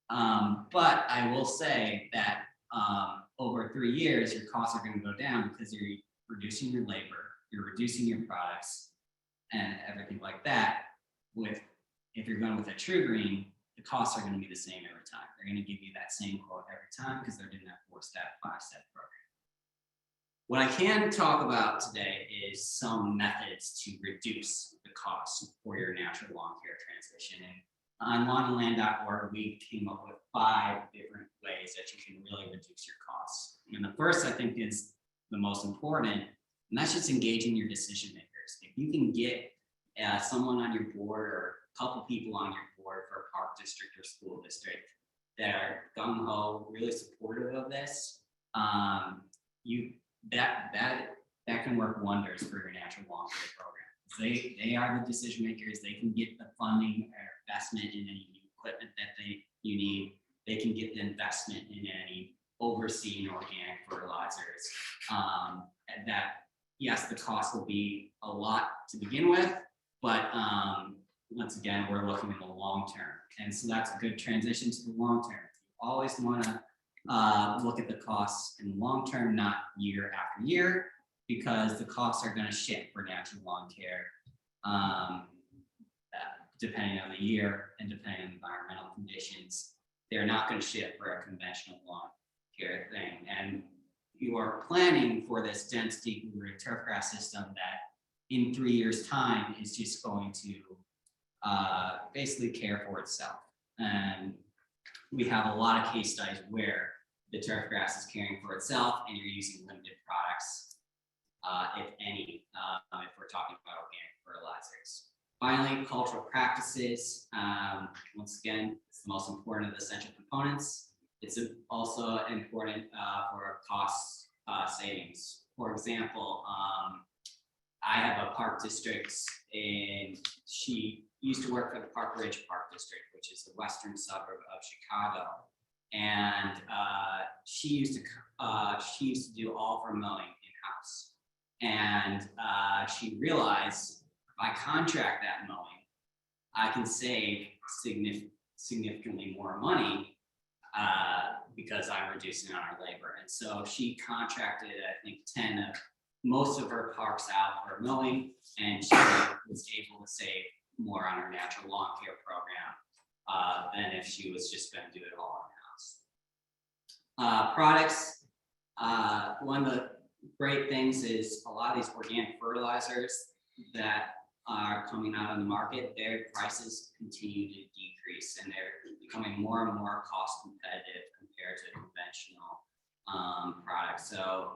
But I will say that over 3 years, your costs are going to go down because you're reducing your labor, you're reducing your products, and everything like that. If you're going with a True Green, the costs are going to be the same every time. They're going to give you that same quote every time because they're doing that 4-step, 5-step program. What I can talk about today is some methods to reduce the cost for your natural lawn care transition. And on lawnandland.org, we came up with 5 different ways that you can really reduce your costs. And the first, I think, is the most important, and that's just engaging your decision makers. If you can get someone on your board or a couple people on your board for a park district or school district that are gung-ho, really supportive of this, that can work wonders for your natural lawn care program. They are the decision makers. They can get the funding or investment in any new equipment that you need. They can get the investment in any overseeing organic fertilizers. And that, yes, the cost will be a lot to begin with, but once again, we're looking in the long term. And so that's a good transition to the long term. always want to look at the costs in the long term, not year after year, because the costs are going to shift for natural lawn care, depending on the year and depending on environmental conditions. They're not going to shift for a conventional lawn care thing. And you are planning for this dense deep rooted turf grass system that in 3 years' time is just going to basically care for itself. And we have a lot of case studies where the turf grass is caring for itself and you're using limited products, if any, if we're talking about organic fertilizers. Finally, cultural practices. Once again, it's the most important of the essential components. It's also important for cost savings. For example, I have a park district she used to work for the Park Ridge Park District, which is the western suburb of Chicago. And she used to do all of her mowing in-house. And she realized if I contract that mowing, I can save significantly more money because I'm reducing on our labor. And so she contracted, I think, most of her parks out for mowing, and she was able to save more on her natural lawn care program than if she was just going to do it all in-house. Products. One of the great things is a lot of these organic fertilizers that are coming out on the market, their prices continue to decrease and they're becoming more and more cost competitive compared to conventional products. So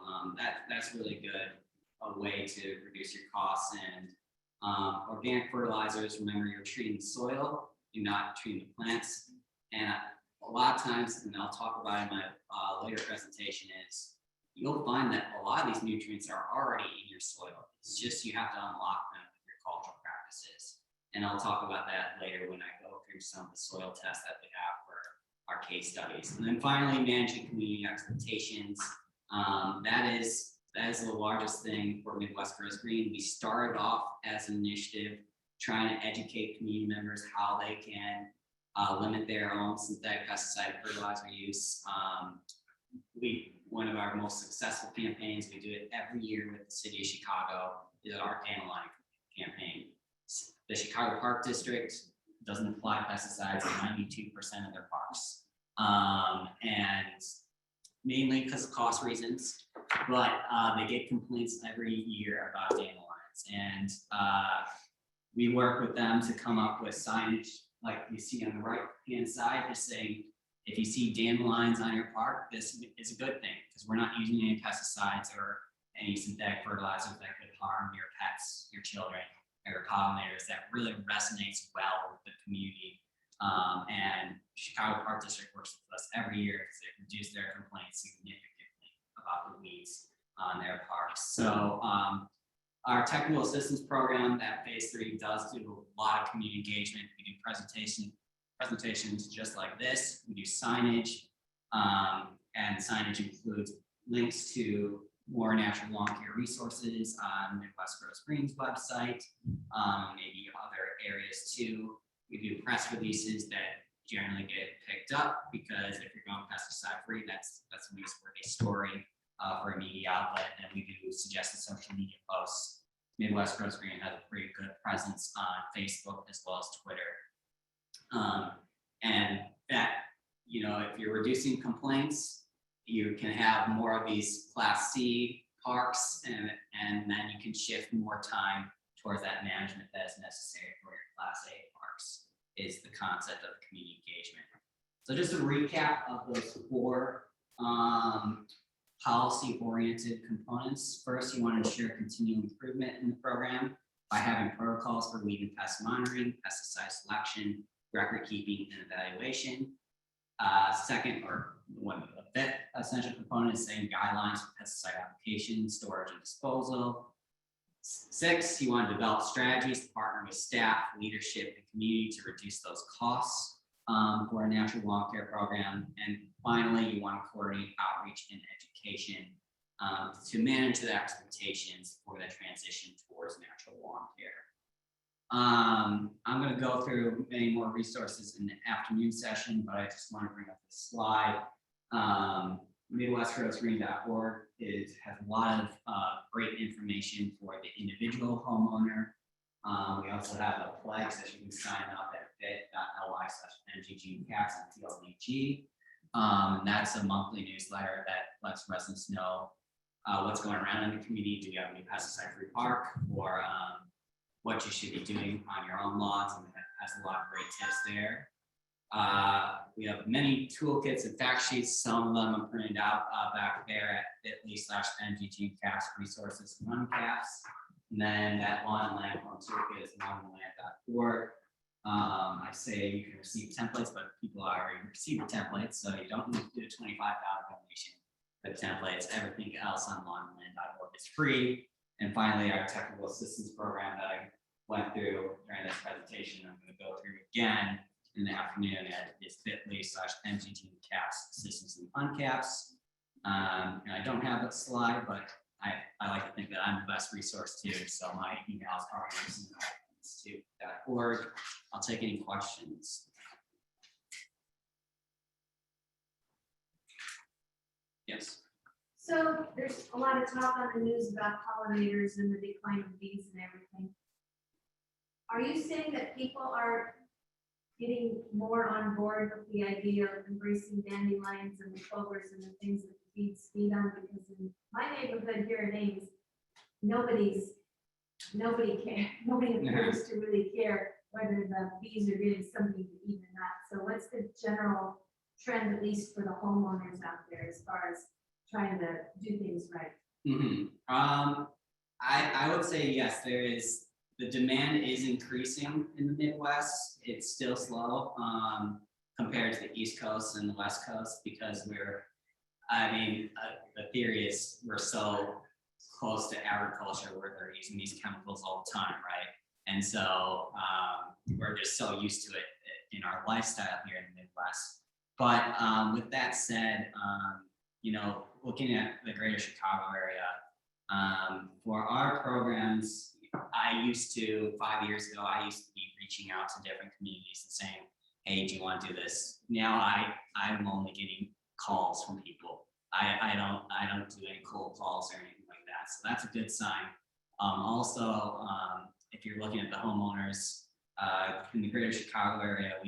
that's really good, a way to reduce your costs. And organic fertilizers, remember, you're treating the soil, you're not treating the plants. And a lot of times, and I'll talk about in my later presentation, is you'll find that a lot of these nutrients are already in your soil. It's just you have to unlock them with your cultural practices. And I'll talk about that later when I go through some of the soil tests that we have for our case studies. And then finally, managing community expectations. That is the largest thing for Midwest Grows Green. We started off as an initiative trying to educate community members how they can limit their own synthetic pesticide fertilizer use. One of our most successful campaigns, we do it every year with the city of Chicago, is our dandelion campaign. The Chicago Park District doesn't apply pesticides in 92% of their parks. And mainly because of cost reasons, but they get complaints every year about dandelions. And we work with them to come up with signage like you see on the right-hand side, just saying, if you see dandelions on your park, this is a good thing because we're not using any pesticides or any synthetic fertilizers that could harm your pets, your children, or your pollinators. That really resonates well with the community. And Chicago Park District works with us every year because they reduce their complaints significantly about the weeds on their parks. So our technical assistance program, that phase 3, does do a lot of community engagement. We do presentations just like this. We do signage, and signage includes links to more natural lawn care resources on Midwest Grows Green's website, maybe other areas too. We do press releases that generally get picked up because if you're going pesticide free, that's a newsworthy story for a media outlet. And we do suggested social media posts. Midwest Grows Green has a pretty good presence on Facebook as well as Twitter. And that, if you're reducing complaints, you can have more of these Class C parks, and then you can shift more time towards that management that is necessary for your Class A parks, is the concept of community engagement. So just a recap of those 4 policy-oriented components. First, you want to ensure continual improvement in the program by having protocols for weed and pest monitoring, pesticide selection, record keeping, and evaluation. Second, or one of the essential component, is setting guidelines for pesticide application, storage, and disposal. 6, you want to develop strategies to partner with staff, leadership, and community to reduce those costs for a natural lawn care program. And finally, you want to coordinate outreach and education to manage the expectations for the transition towards natural lawn care. I'm gonna go through many more resources in the afternoon session, but I just want to bring up this slide. MidwestRoadsGreen.org has a lot of great information for the individual homeowner. We also have a flag that you can sign up at bit.ly/mggcaps and TLDG. And that's a monthly newsletter that lets residents know what's going around in the community. Do you have a new pesticide-free park, or what you should be doing on your own lawns, and it has a lot of great tips there. We have many toolkits and fact sheets. Some of them are printed out back there at bit.ly/mggcaps resources and uncaps. And then that lawn and land home toolkit is lawnandland.org. I say you can receive templates, but people already receive the templates, so you don't need to do a $25 donation for the templates. Everything else on lawnandland.org is free. And finally, our technical assistance program that I went through during this presentation, I'm going to go through again in the afternoon is bit.ly/mggcaps assistance and uncaps. And I don't have a slide, but I like to think that I'm the best resource too. So my emails are institute.org. I'll take any questions. Yes. So there's a lot of talk on the news about pollinators and the decline of bees and everything. Are you saying that people are getting more on board with the idea of embracing dandelions and the clovers and the things that the bees feed on? Because in my neighborhood here in Ames, nobody appears to really care whether the bees are getting something to eat or not. So what's the general trend, at least for the homeowners out there, as far as trying to do things right? I would say yes, there is. The demand is increasing in the Midwest. It's still slow compared to the East Coast and the West Coast, because the theory is we're so close to agriculture where they're using these chemicals all the time, right? And so we're just so used to it in our lifestyle here in the Midwest. But with that said, looking at the greater Chicago area, for our programs, 5 years ago, I used to be reaching out to different communities and saying, hey, do you want to do this? Now I'm only getting calls from people. I don't do any cold calls or anything like that. So that's a good sign. Also, if you're looking at the homeowners in the greater Chicago area,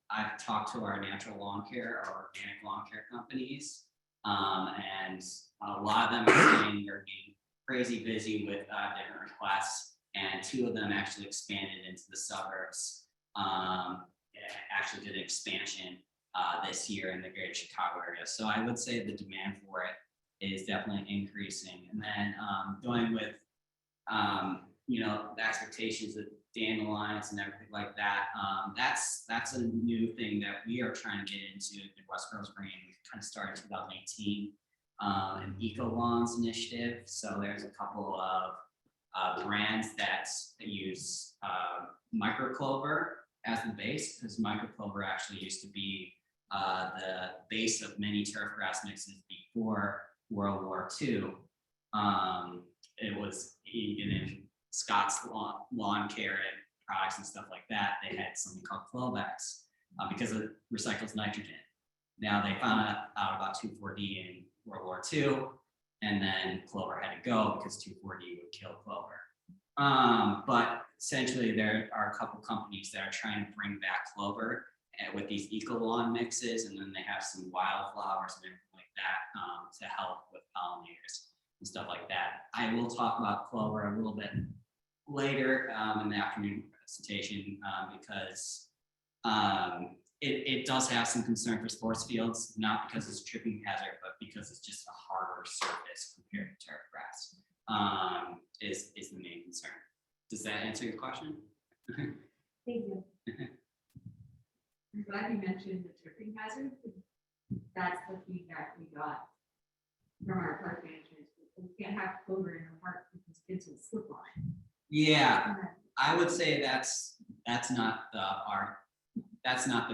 I've talked to our natural lawn care or organic lawn care companies, and a lot of them are saying they're being crazy busy with different requests, and 2 of them actually expanded into the suburbs. Actually did an expansion this year in the greater Chicago area. So I would say the demand for it is definitely increasing. And then going with the expectations of dandelions and everything like that, that's a new thing that we are trying to get into the West Coast Green. We kind of started in 2018. An Eco Lawns initiative. So there's a couple of brands that use microclover as the base, because microclover actually used to be the base of many turf grass mixes before World War II. It was even in Scott's lawn care and products and stuff like that. They had something called Flobex because it recycles nitrogen. Now they found out about 2,4-D in World War II, and then clover had to go because 2,4-D would kill clover. But essentially, there are a couple companies that are trying to bring back clover with these eco lawn mixes, and then they have some wildflowers and everything like that to help with pollinators and stuff like that. I will talk about clover a little bit later in the afternoon presentation because it does have some concern for sports fields, not because it's a tripping hazard, but because it's just a harder surface compared to turf grass, is the main concern. Does that answer your question? Thank you. I'm glad you mentioned the tripping hazard. That's the feedback we got from our park managers. We can't have clover in the park because kids will slip on it. Yeah, I would say that's not the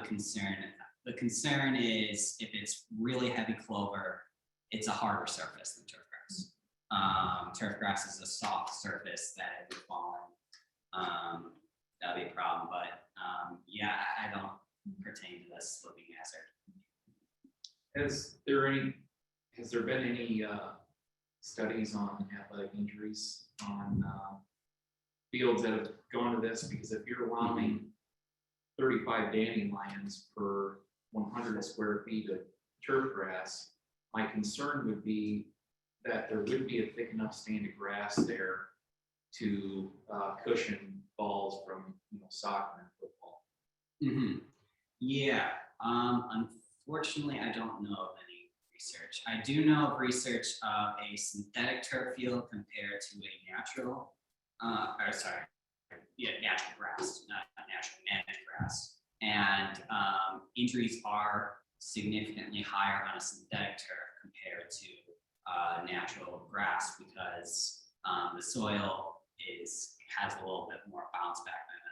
concern. The concern is if it's really heavy clover, it's a harder surface than turf grass. Turf grass is a soft surface that if you're falling, that'd be a problem, but, yeah, I don't pertain to the slipping hazard. Has there been any studies on athletic injuries on fields that have gone to this? Because if you're allowing 35 dandelions per 100 square feet of turf grass, my concern would be that there would be a thick enough stand of grass there to cushion balls from, soccer and football. Yeah, unfortunately, I don't know of any research. I do know of research of a synthetic turf field compared to a natural, natural grass, not natural managed grass. And injuries are significantly higher on a synthetic turf compared to natural grass because the soil has a little bit more bounce back than a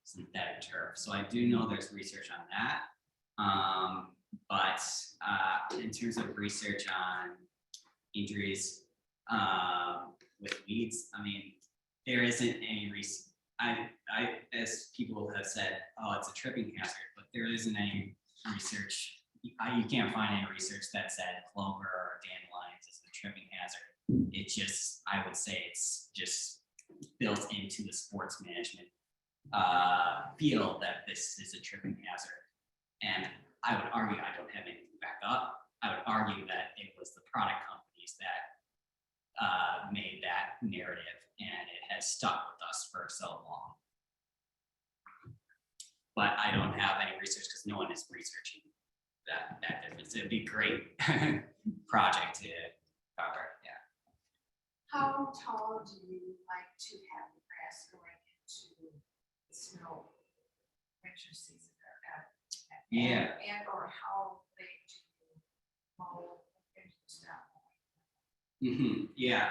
synthetic turf. So I do know there's research on that. But in terms of research on injuries with weeds, I mean, there isn't any research. As people have said, oh, it's a tripping hazard, but there isn't any research. You can't find any research that said clover or dandelions is a tripping hazard. It just, I would say it's just built into the sports management field that this is a tripping hazard. And I would argue, I don't have anything to back up. I would argue that it was the product companies that made that narrative, and it has stuck with us for so long. But I don't have any research because no one is researching that difference. It'd be a great project to cover. Yeah. How tall do you like to have the grass going into the snow winter season? Yeah. And or how late do you mow into the snow? Yeah.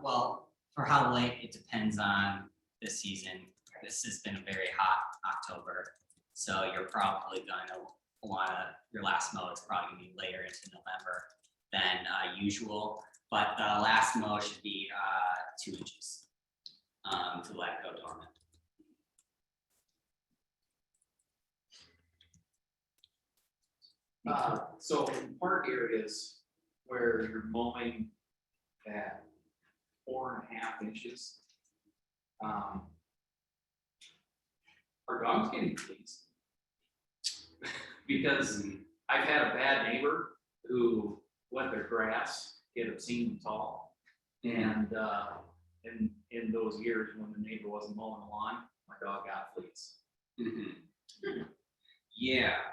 Well, for how late, it depends on the season. This has been a very hot October, so you're probably going to your last mow is probably going to be later into November than usual. But the last mow should be 2 inches to let it go dormant. So in park areas where you're mowing at 4.5 inches, are dogs getting fleas? Because I've had a bad neighbor who let their grass get obscenely tall. And in those years when the neighbor wasn't mowing the lawn, my dog got fleas. Yeah,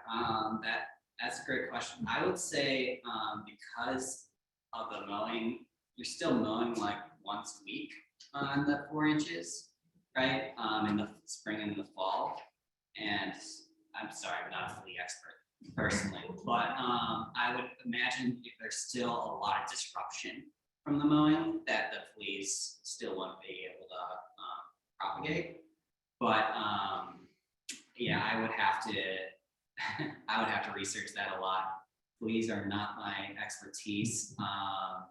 that's a great question. I would say because of the mowing, you're still mowing like once a week on the 4 inches, right? In the spring and the fall. And I'm sorry, I'm not a flea expert personally, but I would imagine if there's still a lot of disruption from the mowing, that the fleas still won't be able to propagate. But yeah, I would have to research that a lot. Fleas are not my expertise. I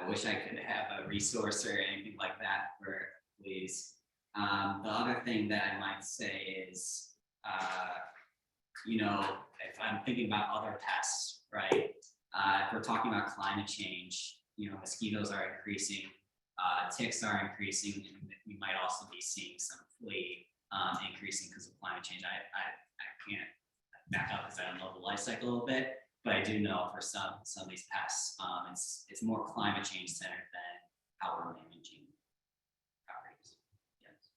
wish I could have a resource or anything like that for fleas. The other thing that I might say is, if I'm thinking about other pests, right? If we're talking about climate change, mosquitoes are increasing, ticks are increasing, and we might also be seeing some flea increasing because of climate change. I can't back up because I don't know the life cycle a little bit, but I do know for some of these pests, it's more climate change centered than how we're managing properties. Yes.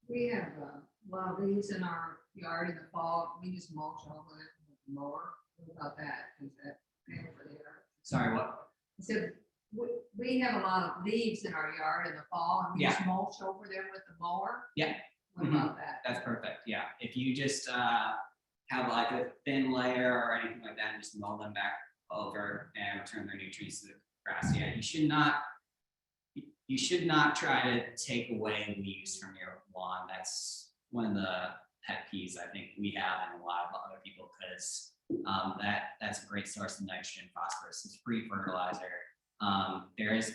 We have a lot of leaves in our yard in the fall. We just mulch over it with the mower. What about that? Is that bad for the yard? Sorry, what? I said, we have a lot of leaves in our yard in the fall, and we just mulch over them with the mower. Yeah. What about that? That's perfect. Yeah. If you just have like a thin layer or anything like that, and just mow them back over and return their nutrients to the grass. Yeah, you should not try to take away leaves from your lawn. That's one of the pet peeves I think we have and a lot of other people, because that's a great source of nitrogen, phosphorus. It's free fertilizer. There is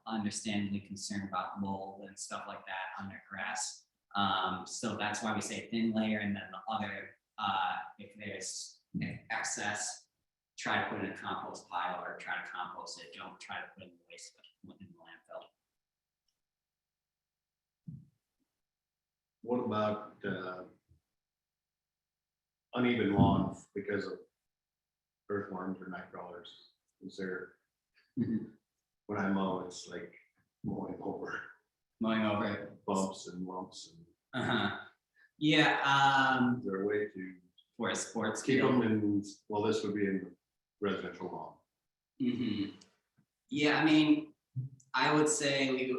understandably concern about mold and stuff like that on their grass. So that's why we say thin layer, and then the other, if there's excess, try to put it in a compost pile or try to compost it. Don't try to put it in the waste in the landfill. What about uneven lawns because of earthworms or night crawlers? Is there, when I mow, it's like mowing over Mowing over it. bumps and lumps, and Yeah, is there a way to for a sports keep field. them in, well, this would be in residential lawn. Yeah, I mean, I would say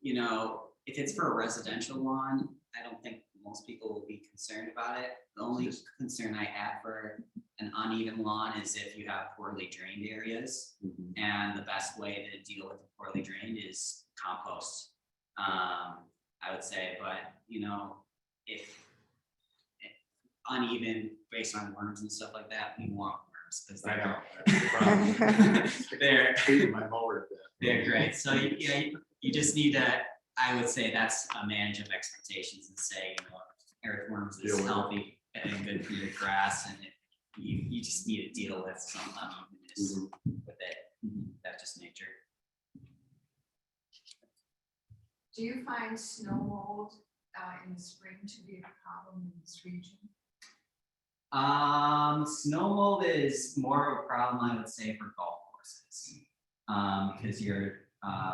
if it's for a residential lawn, I don't think most people will be concerned about it. The only concern I have for an uneven lawn is if you have poorly drained areas, and the best way to deal with the poorly drained is compost. I would say, but if uneven based on worms and stuff like that, we want worms because I they're know, that's the problem. they're Feeding my mower at that. they're great. So you just need to, I would say that's a manage of expectations and say, earthworms Deal is with it. healthy and good for your grass, and you just need to deal with some unevenness with it. That's just nature. Do you find snow mold in the spring to be a problem in this region? Snow mold is more of a problem, I would say, for golf courses, because you're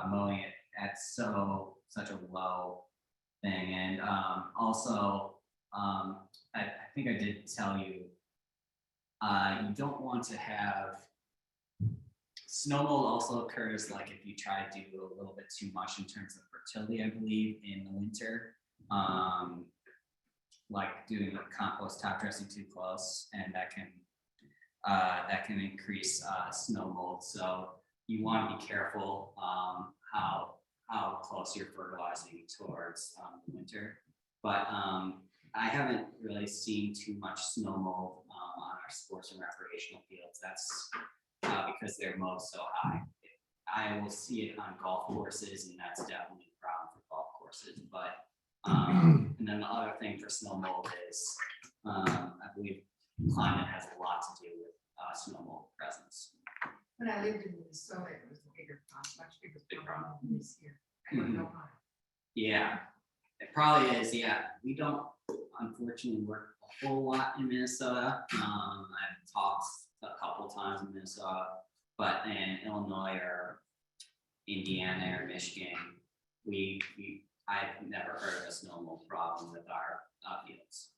mowing it at such a low thing, and also I think I did tell you you don't want to have snow mold. Also occurs like if you try to do a little bit too much in terms of fertility, I believe, in the winter. Like doing the compost top dressing too close, and that can increase snow mold. So you want to be careful how close you're fertilizing towards the winter. But I haven't really seen too much snow mold on our sports and recreational fields. That's because they're mowed so high. I will see it on golf courses, and that's definitely a problem for golf courses. But and then the other thing for snow mold is I believe climate has a lot to do with snow mold presence. When I lived in Minnesota, it was a bigger problem, much bigger problem than this year. I don't know why. Yeah, it probably is. Yeah, we don't unfortunately work a whole lot in Minnesota. I've talked a couple times in Minnesota, but in Illinois or Indiana or Michigan, I've never heard of a snow mold problem with our fields.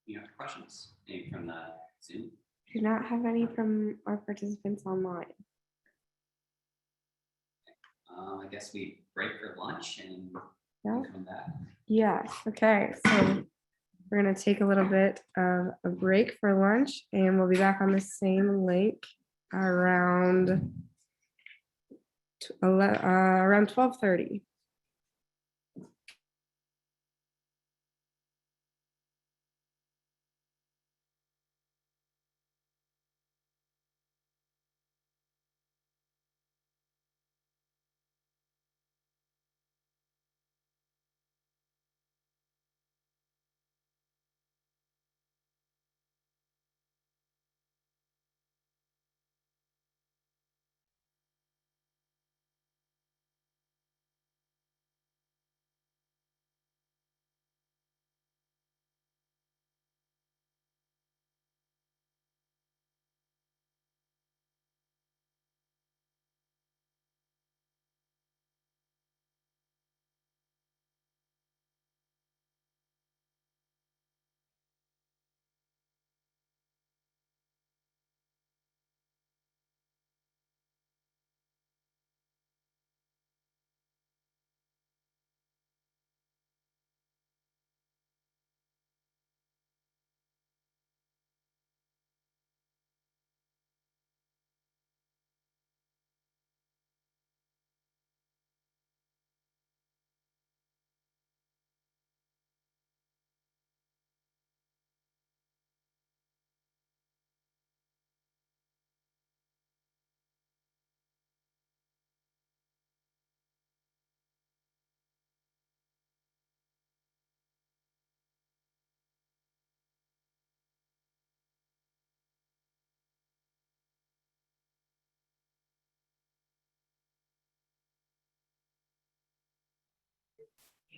Any other questions? Any from the Zoom? Do not have any from our participants online. I guess we break for lunch and Yeah. come back. Yes, okay, so we're gonna take a little bit of a break for lunch, and we'll be back on the same link around around 12:30.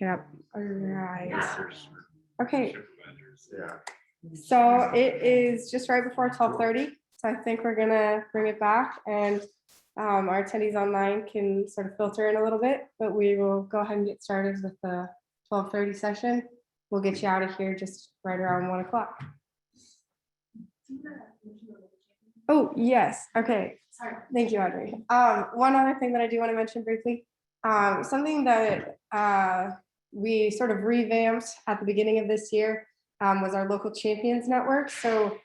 Yep, all right. There's Okay, supervisors, yeah. so it is just right before 12:30, so I think we're gonna bring it back, and our attendees online can sort of filter in a little bit, but we will go ahead and get started with the 12:30 session. We'll get you out of here just right around 1 o'clock. Oh, yes, okay. Sorry. Thank you, Audrey. One other thing that I do want to mention briefly, something that we sort of revamped at the beginning of this year was our local champions network. So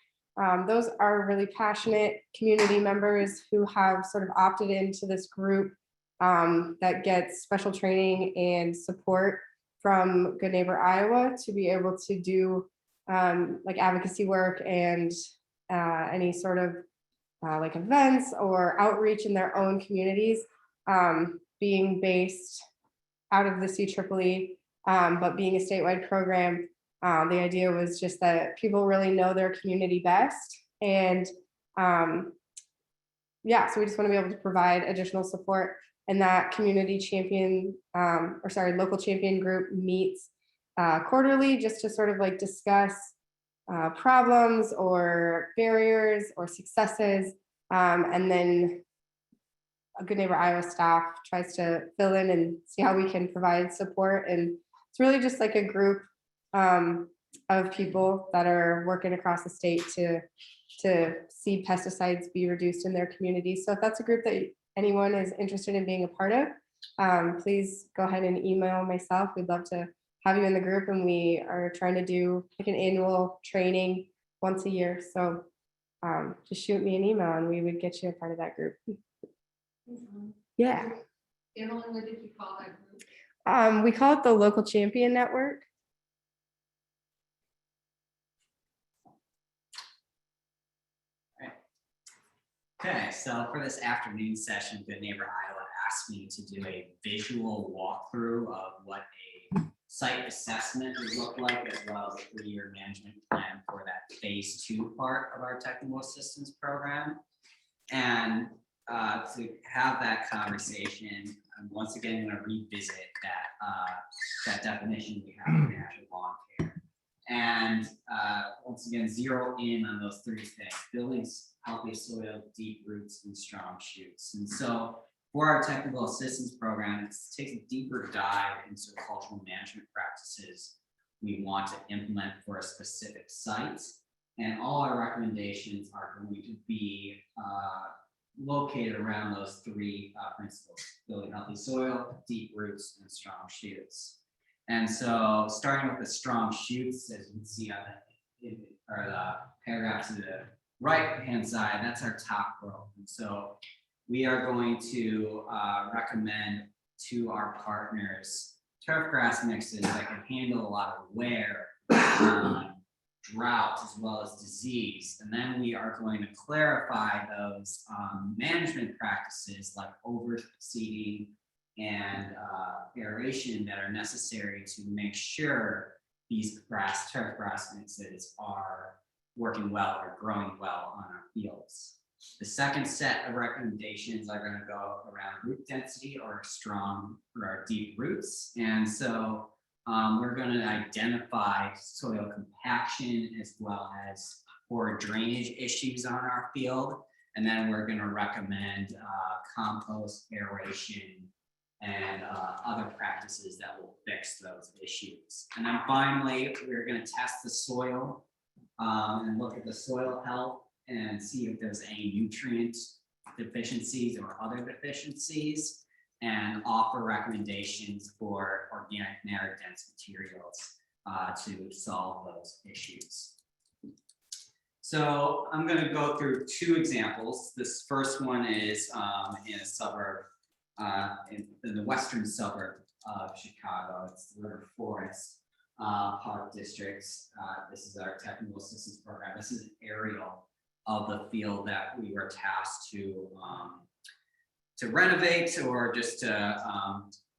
those are really passionate community members who have sort of opted into this group that gets special training and support from Good Neighbor Iowa to be able to do like advocacy work and any sort of like events or outreach in their own communities, being based out of the CEEE, but being a statewide program. The idea was just that people really know their community best. And yeah, so we just want to be able to provide additional support. And that community champion, local champion group meets quarterly just to sort of like discuss problems or barriers or successes. And then a Good Neighbor Iowa staff tries to fill in and see how we can provide support. And it's really just like a group of people that are working across the state to see pesticides be reduced in their communities. So if that's a group that anyone is interested in being a part of, please go ahead and email myself. We'd love to have you in the group, and we are trying to do like an annual training once a year. So just shoot me an email and we would get you a part of that group. Yeah. Emily, what did you call that group? We call it the Local Champion Network. Okay, so for this afternoon session, Good Neighbor Iowa asked me to do a visual walkthrough of what a site assessment would look like, as well as a 3-year management plan for that phase 2 part of our technical assistance program. And to have that conversation, I'm once again going to revisit that definition we have in natural lawn care. And once again, zero in on those 3 things: buildings, healthy soil, deep roots, and strong shoots. And so for our technical assistance program, it takes a deeper dive into cultural management practices we want to implement for a specific site. And all our recommendations are going to be located around those 3 principles: building healthy soil, deep roots, and strong shoots. And so starting with the strong shoots, as you can see on the paragraph to the right-hand side, that's our top row. And so we are going to recommend to our partners turf grass mixes that can handle a lot of wear, drought, as well as disease. And then we are going to clarify those management practices like overseeding and aeration that are necessary to make sure these turf grass mixes are working well or growing well on our fields. The second set of recommendations are going to go around root density or strong or our deep roots. And so we're going to identify soil compaction as well as poor drainage issues on our field. And then we're going to recommend compost, aeration, and other practices that will fix those issues. And then finally, we're going to test the soil and look at the soil health and see if there's any nutrient deficiencies or other deficiencies, and offer recommendations for organic matter dense materials to solve those issues. So I'm going to go through 2 examples. This first one is in a suburb, in the western suburb of Chicago. It's the River Forest Park District. This is our technical assistance program. This is an aerial of the field that we were tasked to renovate or just to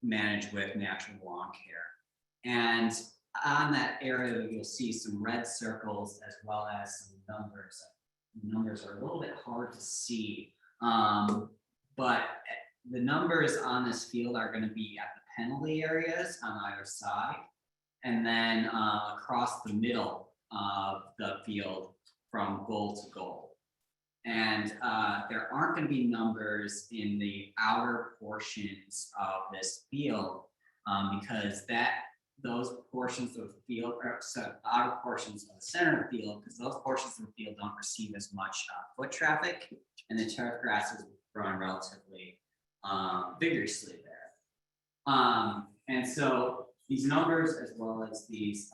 manage with natural lawn care. And on that area, you'll see some red circles as well as some numbers. The numbers are a little bit hard to see, but the numbers on this field are going to be at the penalty areas on either side. And then across the middle of the field from goal to goal. And there aren't going to be numbers in the outer portions of this field because those portions of the field, or so outer portions of the center of the field, because those portions of the field don't receive as much foot traffic, and the turf grass is growing relatively vigorously there. And so these numbers, as well as these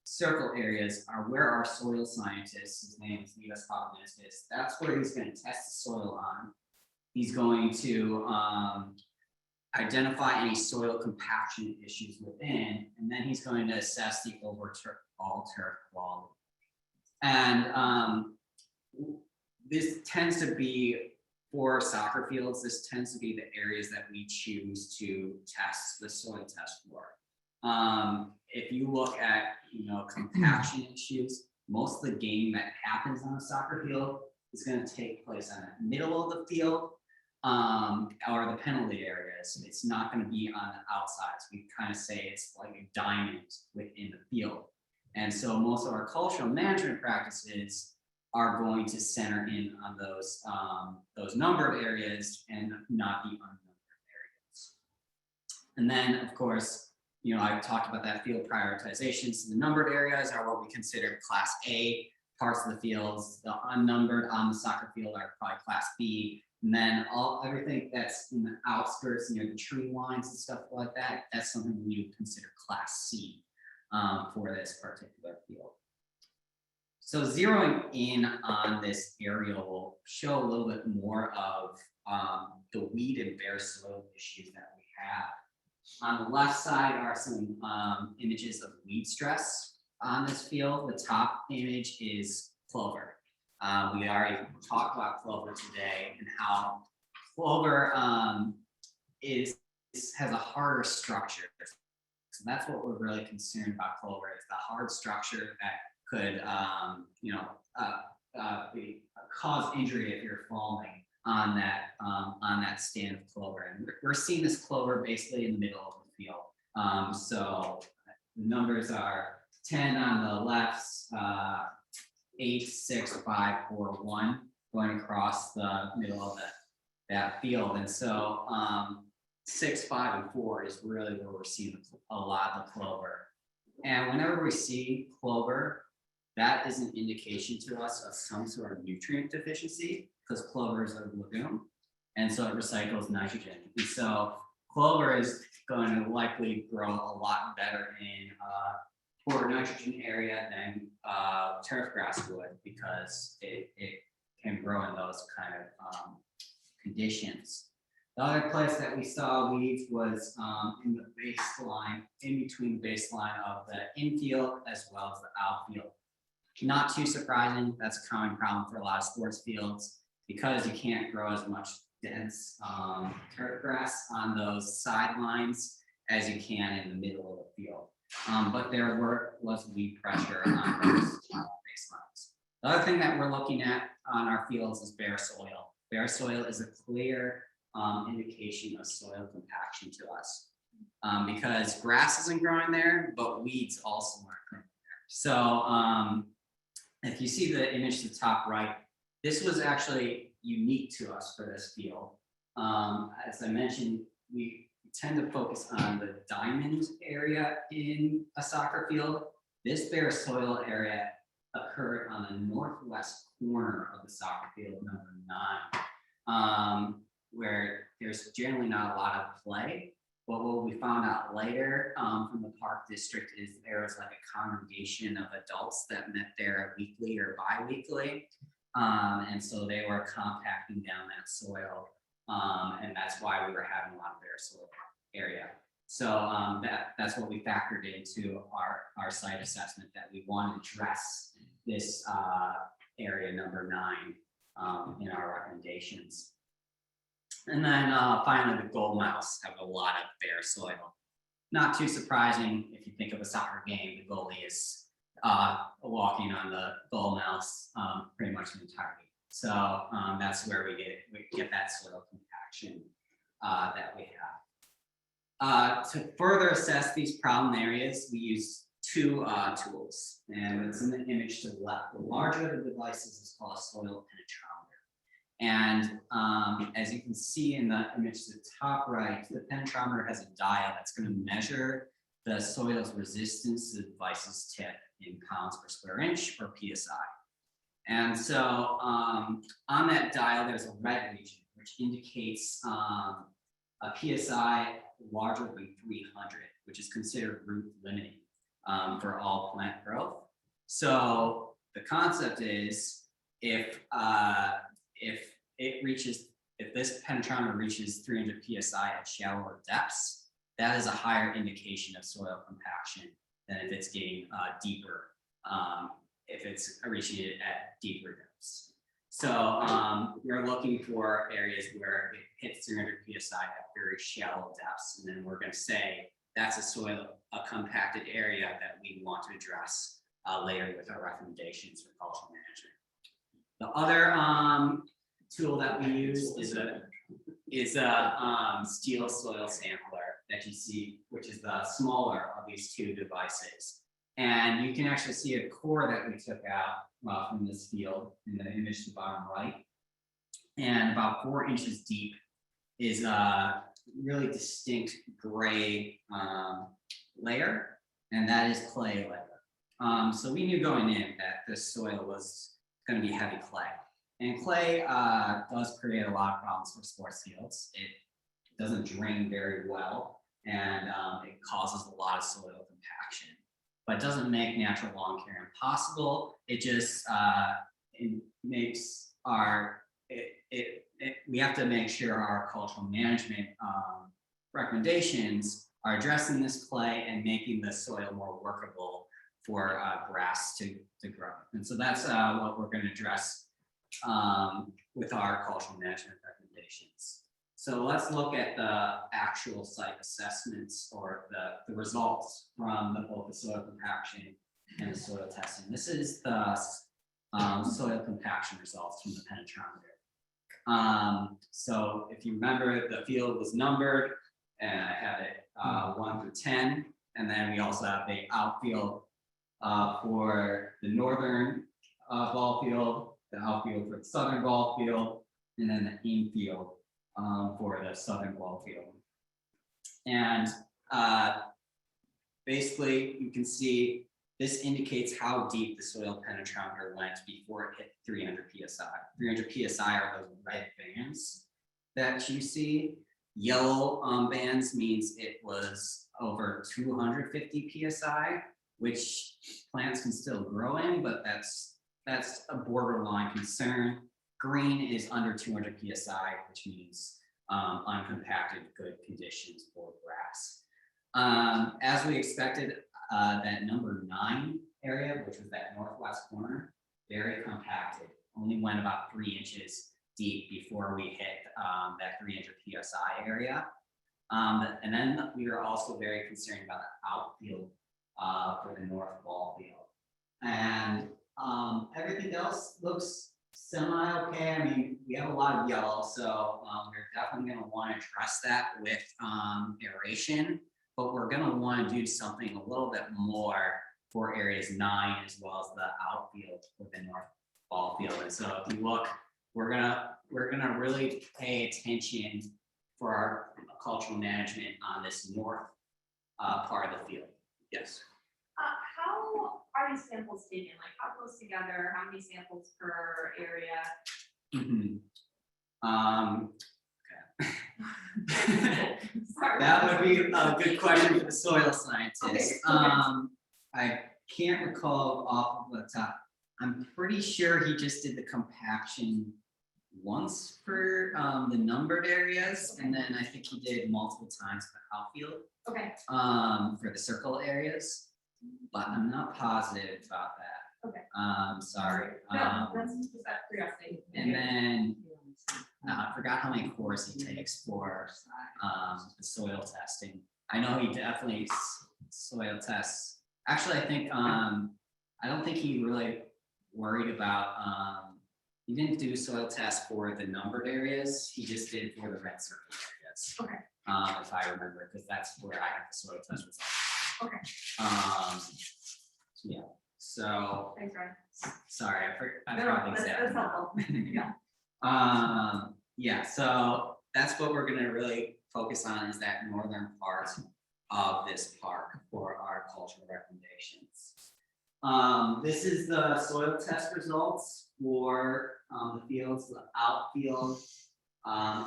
circle areas, are where our soil scientist, his name is U.S. Pollinators, that's where he's going to test the soil on. He's going to identify any soil compaction issues within, and then he's going to assess the overall turf quality. And this tends to be, for soccer fields, this tends to be the areas that we choose to test the soil test for. If you look at, compaction issues, most of the game that happens on a soccer field is going to take place on the middle of the field or the penalty areas. It's not going to be on the outsides. We kind of say it's like a diamond within the field. And so most of our cultural management practices are going to center in on those numbered areas and not the unnumbered areas. And then, of course, I talked about that field prioritization. So the numbered areas are what we consider Class A parts of the fields. The unnumbered on the soccer field are probably Class B. And then everything that's in the outskirts near the tree lines and stuff like that, that's something we would consider Class C for this particular field. So zeroing in on this area will show a little bit more of the weed and bare soil issues that we have. On the left side are some images of weed stress on this field. The top image is clover. We already talked about clover today and how clover has a harder structure. So that's what we're really concerned about clover, is the hard structure that could cause injury if you're falling on that stand of clover. And we're seeing this clover basically in the middle of the field. So the numbers are 10 on the left, 8, 6, 5, 4, 1 going across the middle of that field. And so 6, 5, and 4 is really where we're seeing a lot of the clover. And whenever we see clover, that is an indication to us of some sort of nutrient deficiency, because clover is a legume, and so it recycles nitrogen. And so clover is going to likely grow a lot better in poor nitrogen area than turf grass would, because it can grow in those kind of conditions. The other place that we saw weeds was in the baseline, in between the baseline of the infield as well as the outfield. Not too surprising, that's a common problem for a lot of sports fields, because you can't grow as much dense turf grass on those sidelines as you can in the middle of the field. But there was weed pressure on those baselines. The other thing that we're looking at on our fields is bare soil. Bare soil is a clear indication of soil compaction to us, because grass isn't growing there, but weeds also aren't growing there. So if you see the image to the top right, this was actually unique to us for this field. As I mentioned, we tend to focus on the diamond area in a soccer field. This bare soil area occurred on the northwest corner of the soccer field, number 9, where there's generally not a lot of play. But what we found out later from the park district is there was like a congregation of adults that met there weekly or bi-weekly. And so they were compacting down that soil. And that's why we were having a lot of bare soil area. So that's what we factored into our site assessment, that we want to address this area number 9 in our recommendations. And then finally, the goal mouse have a lot of bare soil. Not too surprising if you think of a soccer game, the goalie is walking on the goal mouse pretty much the entirety. So that's where we get that soil compaction that we have. To further assess these problem areas, we use two tools, and it's in the image to the left. The larger of the devices is called a soil penetrometer. And as you can see in the image to the top right, the penetrometer has a dial that's going to measure the soil's resistance to the device's tip in pounds per square inch, or PSI. And so on that dial, there's a red region, which indicates a PSI larger than 300, which is considered root limiting for all plant growth. So the concept is if this penetrometer reaches 300 PSI at shallower depths, that is a higher indication of soil compaction than if it's getting deeper, if it's reaching it at deeper depths. So we're looking for areas where it hits 300 PSI at very shallow depths, and then we're going to say that's a compacted area that we want to address later with our recommendations for cultural management. The other tool that we use is a steel soil sampler that you see, which is the smaller of these two devices. And you can actually see a core that we took out from this field in the image to the bottom right. And about 4 inches deep is a really distinct gray layer, and that is clay layer. So we knew going in that this soil was going to be heavy clay. And clay does create a lot of problems for sports fields. It doesn't drain very well, and it causes a lot of soil compaction. But it doesn't make natural lawn care impossible. It just it makes we have to make sure our cultural management recommendations are addressing this clay and making the soil more workable for grass to grow. And so that's what we're going to address with our cultural management recommendations. So let's look at the actual site assessments, or the results from both the soil compaction and the soil testing. This is the soil compaction results from the penetrometer. So if you remember, the field was numbered, and I have it 1 through 10, and then we also have the outfield for the northern ball field, the outfield for the southern ball field, and then the infield for the southern ball field. And basically, you can see this indicates how deep the soil penetrometer went before it hit 300 PSI. 300 PSI are those red bands that you see. Yellow bands means it was over 250 PSI, which plants can still grow in, but that's a borderline concern. Green is under 200 PSI, which means uncompacted, good conditions for grass. As we expected, that number 9 area, which was that northwest corner, very compacted, only went about 3 inches deep before we hit that 300 PSI area. And then we were also very concerned about the outfield for the north ball field. And everything else looks semi-okay. I mean, we have a lot of yellow, so we're definitely going to want to address that with aeration, but we're going to want to do something a little bit more for areas 9 as well as the outfield for the north ball field. And so if you look, we're gonna really pay attention for our cultural management on this north part of the field. Yes. How are these samples taken? Like, how close together? How many samples per area? Okay. Sorry. That would be a good question for the soil scientist. Okay. I can't recall off of the top. I'm pretty sure he just did the compaction once for the numbered areas, and then I think he did multiple times for the outfield Okay. for the circle areas, but I'm not positive about that. Okay. Sorry. No, that's just that curiosity. And then I forgot how many cores he takes for the soil testing. I know he definitely soil tests. Actually, I think I don't think he really worried about he didn't do soil tests for the numbered areas. He just did for the red circle was. Okay. If I remember, because that's where I got the soil test results. Okay. Yeah, so, Thanks, Ryan. sorry, I No, forgot the that's exact. helpful. Yeah. Yeah, so that's what we're gonna really focus on is that northern part of this park for our cultural recommendations. This is the soil test results for the fields, the outfield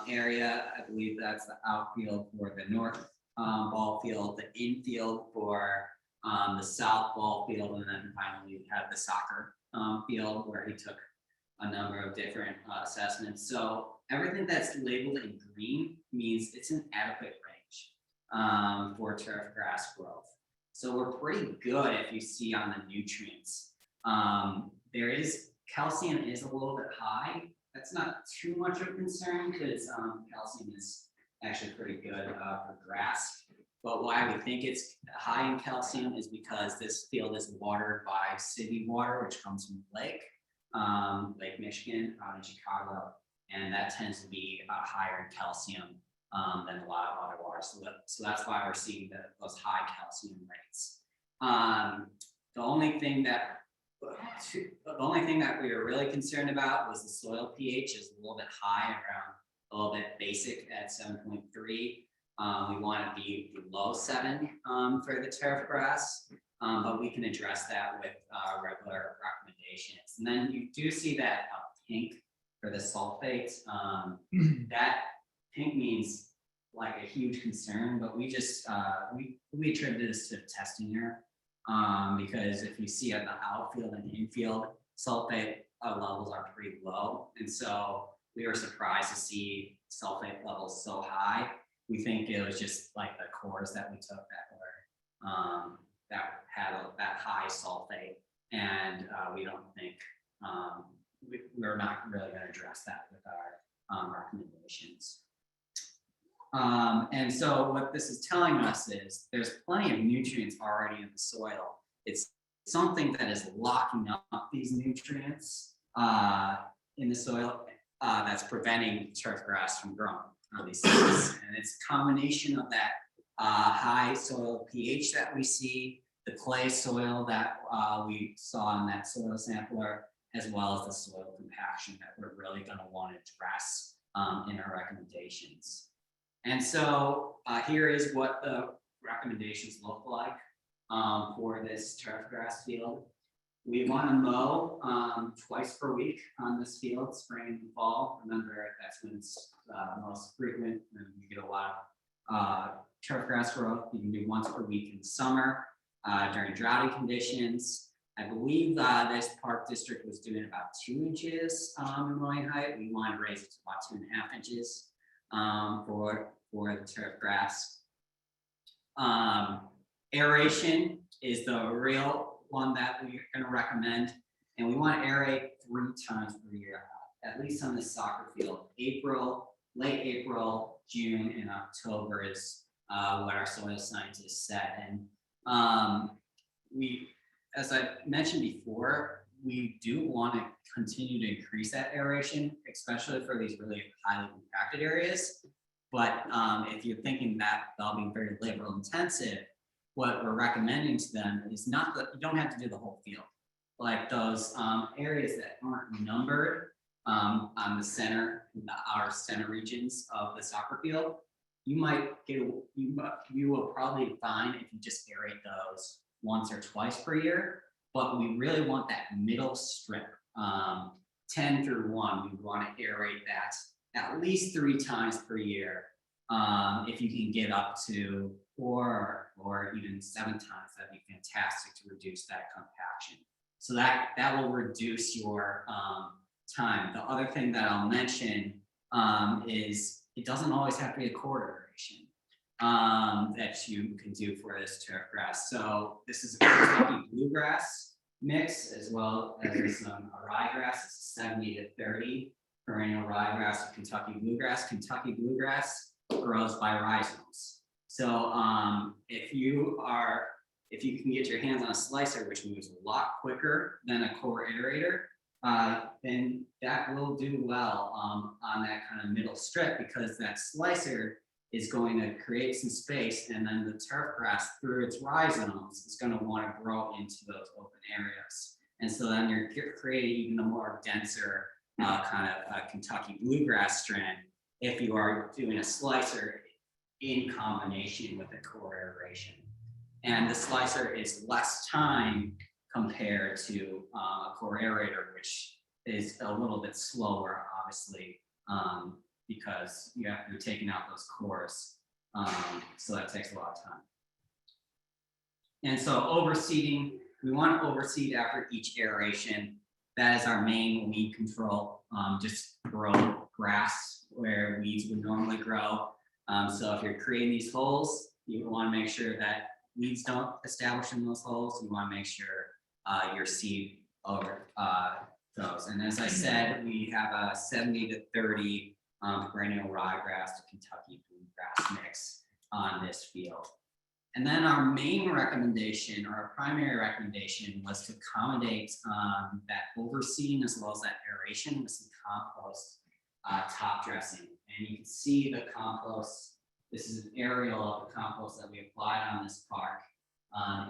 area. I believe that's the outfield for the north ball field, the infield for the south ball field, and then finally we have the soccer field where he took a number of different assessments. So everything that's labeled in green means it's an adequate range for turf grass growth. So we're pretty good if you see on the nutrients. There is, calcium is a little bit high. That's not too much of a concern because calcium is actually pretty good for grass. But why we think it's high in calcium is because this field is watered by city water, which comes from the lake. Lake Michigan out in Chicago, and that tends to be higher in calcium than a lot of other water. So that's why we're seeing those high calcium rates. The only thing that we were really concerned about was the soil pH is a little bit high, around a little bit basic at 7.3. We want to be below 7 for the turf grass. But we can address that with regular recommendations. And then you do see that pink for the sulfates. That pink means like a huge concern, but we just, we attribute this to testing error. Because if you see at the outfield and infield, sulfate levels are pretty low. And so we were surprised to see sulfate levels so high. We think it was just like the cores that we took that were, that had that high sulfate, and we don't think we're not really going to address that with our recommendations. And so what this is telling us is there's plenty of nutrients already in the soil. It's something that is locking up these nutrients in the soil that's preventing turf grass from growing on these sites. And it's a combination of that high soil pH that we see, the clay soil that we saw in that soil sampler, as well as the soil compaction that we're really going to want to address in our recommendations. And so here is what the recommendations look like for this turf grass field. We want to mow twice per week on this field, spring and fall. Remember, that's when it's most frequent, and you get a lot of turf grass growth. You can do once per week in the summer during droughty conditions. I believe this park district was doing about 2 inches in mowing height. We want to raise it to about 2.5 inches for the turf grass. Aeration is the real one that we're going to recommend, and we want to aerate 3 times per year, at least on the soccer field. Late April, June, and October is what our soil scientists said. And as I mentioned before, we do want to continue to increase that aeration, especially for these really highly impacted areas. But if you're thinking that they'll be very labor intensive, what we're recommending to them is not that you don't have to do the whole field. Like those areas that aren't numbered on the center, the outer center regions of the soccer field, you will probably find if you just aerate those once or twice per year. But we really want that middle strip, 10 through 1. We want to aerate that at least 3 times per year. If you can get up to 4 or even 7 times, that'd be fantastic to reduce that compaction. So that will reduce your time. The other thing that I'll mention is it doesn't always have to be a core aeration that you can do for this turf grass. So this is a Kentucky bluegrass mix as well as some ryegrass. It's 70 to 30 perennial ryegrass with Kentucky bluegrass. Kentucky bluegrass grows by rhizomes. So if you can get your hands on a slicer, which moves a lot quicker than a core aerator, then that will do well on that kind of middle strip, because that slicer is going to create some space, and then the turf grass through its rhizomes is going to want to grow into those open areas. And so then you're creating even a more denser kind of Kentucky bluegrass strand if you are doing a slicer in combination with a core aeration. And the slicer is less time compared to a core aerator, which is a little bit slower, obviously, because you're taking out those cores. So that takes a lot of time. And so overseeding, we want to overseed after each aeration. That is our main weed control. Just grow grass where weeds would normally grow. So if you're creating these holes, you want to make sure that weeds don't establish in those holes. You want to make sure your seed over those. And as I said, we have a 70 to 30 perennial ryegrass to Kentucky bluegrass mix on this field. And then our main recommendation, or our primary recommendation, was to accommodate that overseeding as well as that aeration with some compost top dressing. And you can see the compost. This is an aerial of the compost that we applied on this park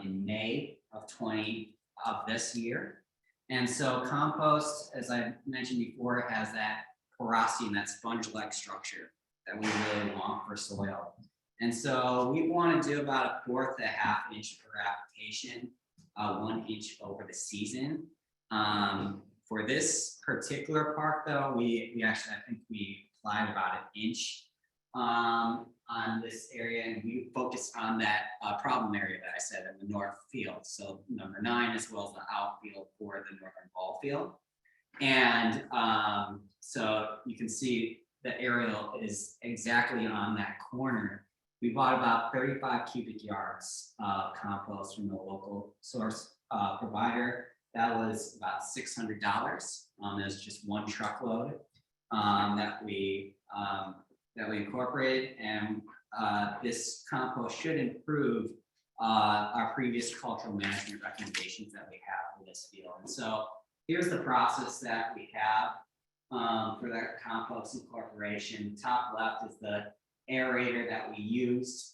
in May of this year. And so compost, as I mentioned before, has that porosity and that sponge-like structure that we really want for soil. And so we want to do about 1/4 to 1/2 inch per application, 1 inch over the season. For this particular park, though, we actually, I think we applied about 1 inch on this area, and we focused on that problem area that I said in the north field. So number 9, as well as the outfield for the northern ball field. And so you can see the aerial is exactly on that corner. We bought about 35 cubic yards of compost from the local source provider. That was about $600. It was just one truckload that we incorporated, and this compost should improve our previous cultural management recommendations that we have for this field. And so here's the process that we have for that compost incorporation. Top left is the aerator that we used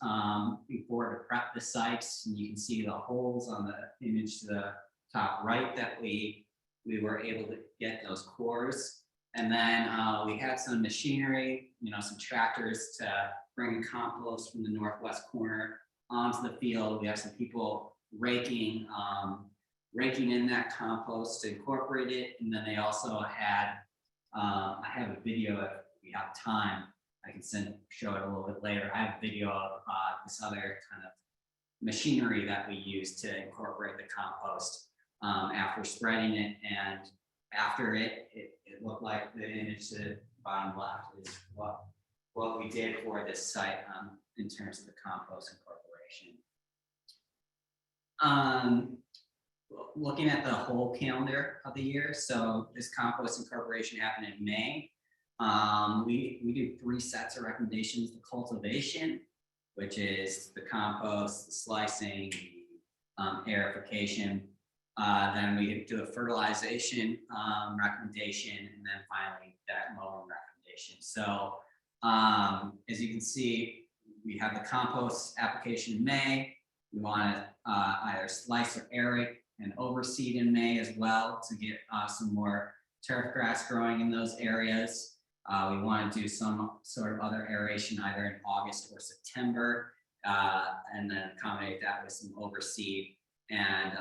before to prep the sites, and you can see the holes on the image to the top right that we were able to get those cores. And then we had some machinery, some tractors to bring compost from the northwest corner onto the field. We have some people raking in that compost to incorporate it. And then they also had, I have a video if we have time, I can show it a little bit later. I have a video of this other kind of machinery that we use to incorporate the compost after spreading it. And after it looked like the image to the bottom left is what we did for this site in terms of the compost incorporation. Looking at the whole calendar of the year, so this compost incorporation happened in May. We do 3 sets of recommendations: the cultivation, which is the compost, the slicing, aerification. Then we do a fertilization recommendation, and then finally that mowing recommendation. So as you can see, we have the compost application in May. We want to either slice or aerate and overseed in May as well to get some more turf grass growing in those areas. We want to do some sort of other aeration either in August or September, and then accommodate that with some overseed and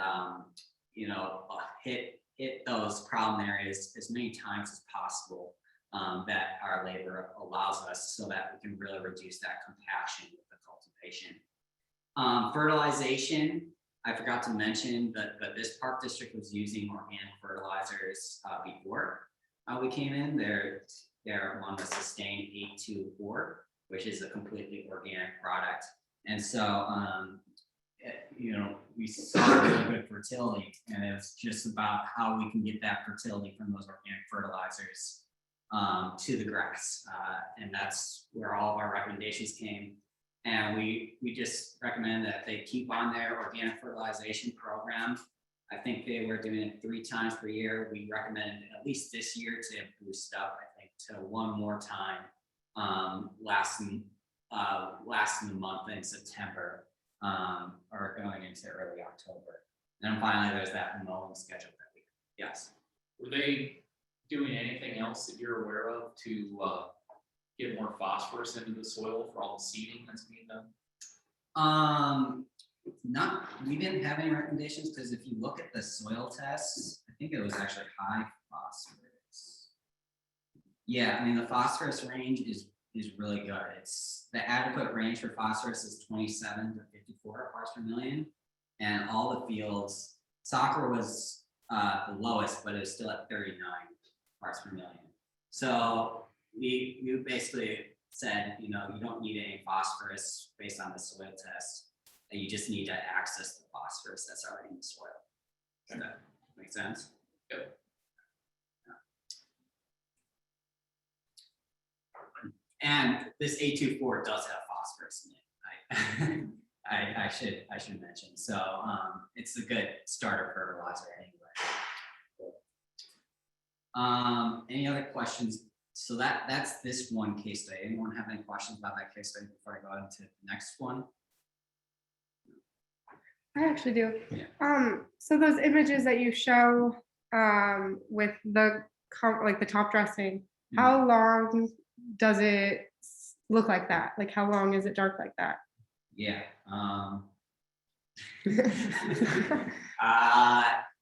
hit those problem areas as many times as possible that our labor allows us, so that we can really reduce that compaction with the cultivation. Fertilization, I forgot to mention that this park district was using organic fertilizers before we came in. Their one was Sustain 824, which is a completely organic product. And so, we saw really good fertility, and it's just about how we can get that fertility from those organic fertilizers to the grass. And that's where all of our recommendations came. And we just recommend that they keep on their organic fertilization program. I think they were doing it 3 times per year. We recommend at least this year to boost up, I think, to 1 more time, lasting lasting the month in September, or going into early October. And then finally, there's that mowing schedule that we, yes. Were they doing anything else that you're aware of to get more phosphorus into the soil for all the seeding that's being done? We didn't have any recommendations, because if you look at the soil tests, I think it was actually high phosphorus. Yeah, I mean, the phosphorus range is really good. It's the adequate range for phosphorus is 27 to 54 parts per million. And all the fields, soccer was the lowest, but it was still at 39 parts per million. So we basically said, you know, you don't need any phosphorus based on the soil test, and you just need to access the phosphorus that's already in the soil. Does that make sense? Yep. And this A24 does have phosphorus in it. I should mention. So it's a good starter fertilizer anyway. Any other questions? So that's this one case study. Anyone have any questions about that case study before I go into the next one? I actually do. Yeah. So those images that you show with the like the top dressing, how long does it look like that? Like how long is it dark like that? Yeah.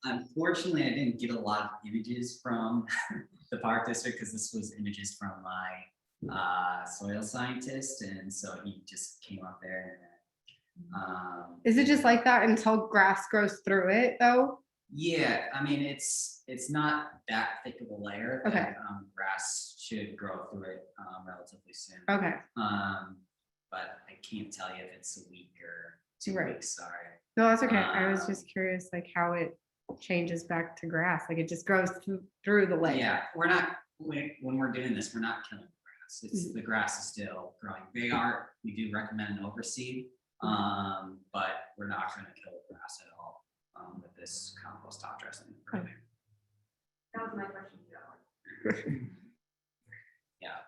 Unfortunately, I didn't get a lot of images from the park district, because this was images from my soil scientist, and so he just came up there and Is it just like that until grass grows through it though? yeah, I mean, it's not that thick of a layer. Okay. That, grass should grow through it relatively soon. Okay. But I can't tell you if it's a week or 2 Right. weeks. Sorry. No, that's okay. I was just curious, like how it changes back to grass. Like it just grows through the layer. Yeah, we're not when we're doing this, we're not killing the grass. It's the grass is still growing. We do recommend an overseed, but we're not going to kill the grass at all with this compost top dressing. Okay. That was my question, Joe. Yeah.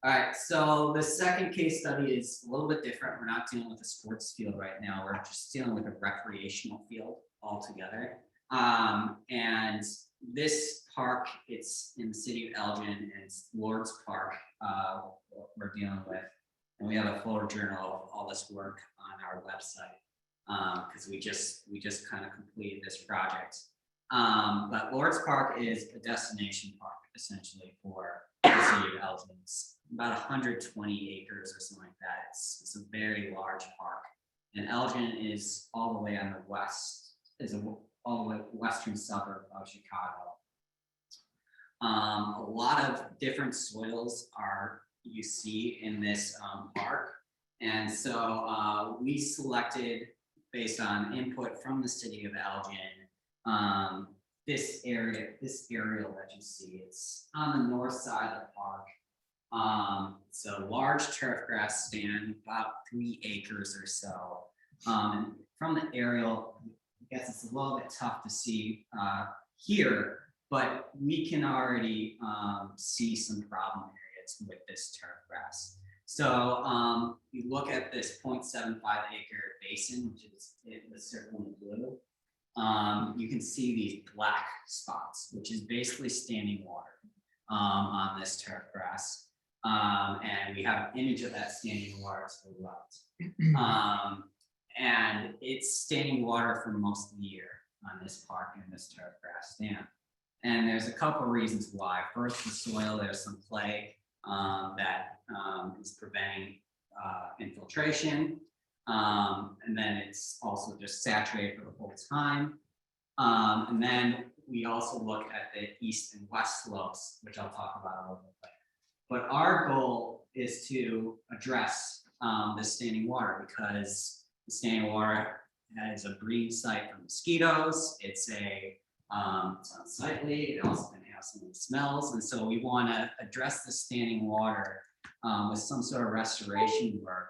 All right, so the second case study is a little bit different. We're not dealing with a sports field right now. We're just dealing with a recreational field altogether. And this park, it's in the city of Elgin, and it's Lord's Park we're dealing with. And we have a photo journal of all this work on our website, because we just kind of completed this project. But Lord's Park is a destination park, essentially, for the city of Elgin. It's about 120 acres or something like that. It's a very large park. And Elgin is all the way on the west, all the way western suburb of Chicago. A lot of different soils you see in this park. And so we selected, based on input from the city of Elgin, this aerial that you see. It's on the north side of the park. It's a large turf grass stand, about 3 acres or so. And from the aerial, I guess it's a little bit tough to see here, but we can already see some problem areas with this turf grass. So you look at this 0.75 acre basin, which is the circle in blue. You can see these black spots, which is basically standing water on this turf grass. And we have an image of that standing water to the left. And it's standing water for most of the year on this park and this turf grass stand. And there's a couple of reasons why. First, the soil, there's some clay that is preventing infiltration. And then it's also just saturated for the whole time. And then we also look at the east and west slopes, which I'll talk about a little bit later. But our goal is to address the standing water, because the standing water is a breeding site for mosquitoes. It's unsightly. It also can have some smells. And so we want to address the standing water with some sort of restoration work.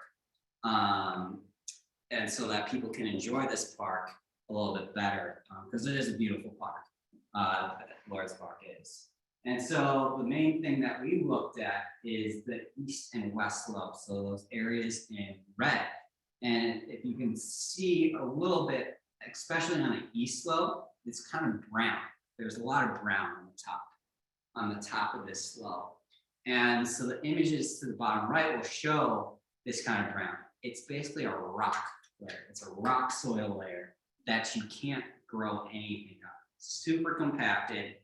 And so that people can enjoy this park a little bit better, because it is a beautiful park. Lord's Park is. And so the main thing that we looked at is the east and west slopes, so those areas in red. And if you can see a little bit, especially on the east slope, it's kind of brown. There's a lot of brown on the top of this slope. And so the images to the bottom right will show this kind of brown. It's basically a rock layer. It's a rock soil layer that you can't grow anything on. Super compacted.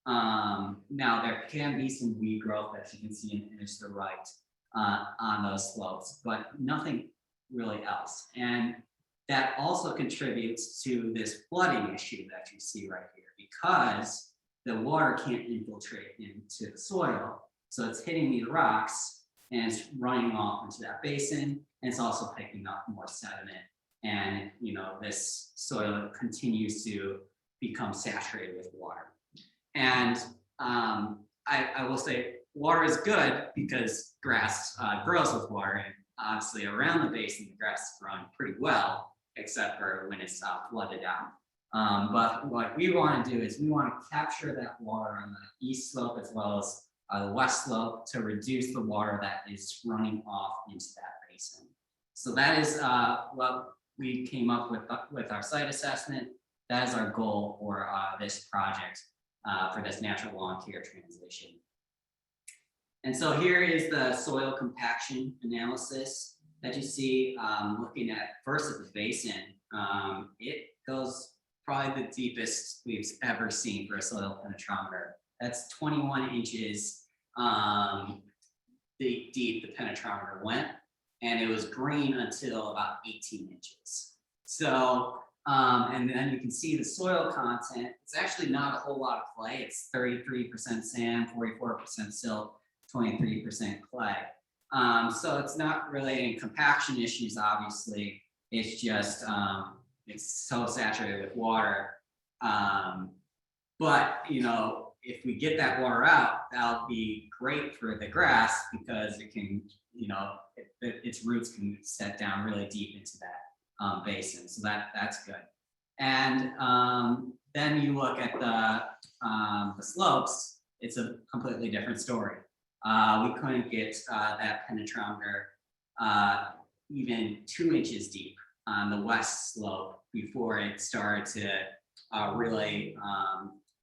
Now there can be some weed growth that you can see in the image to the right on those slopes, but nothing really else. And that also contributes to this flooding issue that you see right here, because the water can't infiltrate into the soil. So it's hitting these rocks and it's running off into that basin, and it's also picking up more sediment. And this soil continues to become saturated with water. And I will say water is good because grass grows with water, and obviously around the basin, the grass is growing pretty well, except for when it's flooded out. But what we want to do is we want to capture that water on the east slope as well as the west slope to reduce the water that is running off into that basin. So that is what we came up with our site assessment. That is our goal for this project, for this natural lawn care transition. And so here is the soil compaction analysis that you see, looking at first at the basin. It goes probably the deepest we've ever seen for a soil penetrometer. That's 21 inches deep the penetrometer went, and it was green until about 18 inches. So, and then you can see the soil content. It's actually not a whole lot of clay. It's 33% sand, 44% silt, 23% clay. So it's not really any compaction issues, obviously. It's just, it's so saturated with water. But, if we get that water out, that'll be great for the grass because it can, its roots can set down really deep into that basin. So that's good. And then you look at the slopes, it's a completely different story. We couldn't get that penetrometer even 2 inches deep on the west slope before it started to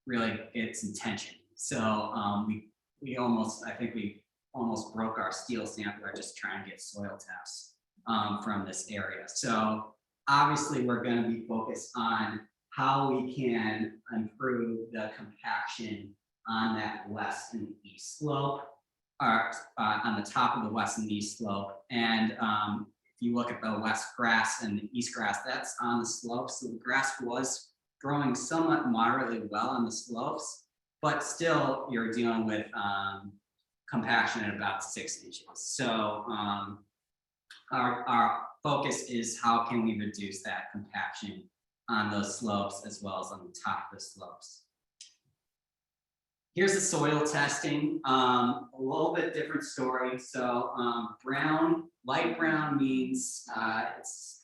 really get some tension. So we almost broke our steel sampler just trying to get soil tests from this area. So obviously we're going to be focused on how we can improve the compaction on that west and east slope, or on the top of the west and east slope. And if you look at the west grass and the east grass, that's on the slope. So the grass was growing somewhat moderately well on the slopes, but still you're dealing with compaction at about 6 inches. So our focus is how can we reduce that compaction on those slopes as well as on the top of the slopes. Here's the soil testing, a little bit different story. So light brown means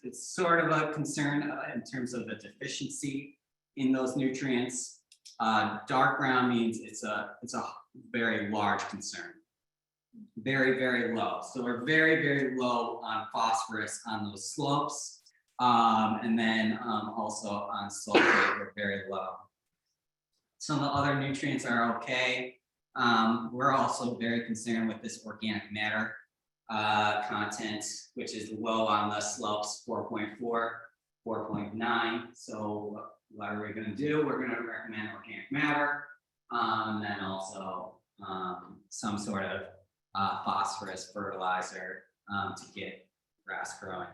it's sort of a concern in terms of the deficiency in those nutrients. Dark brown means it's a very large concern. Very, very low. So we're very, very low on phosphorus on those slopes. And then also on sulfate, we're very low. Some of the other nutrients are okay. We're also very concerned with this organic matter content, which is low on the slopes, 4.4, 4.9. So what are we going to do? We're going to recommend organic matter, and then also some sort of phosphorus fertilizer to get grass growing.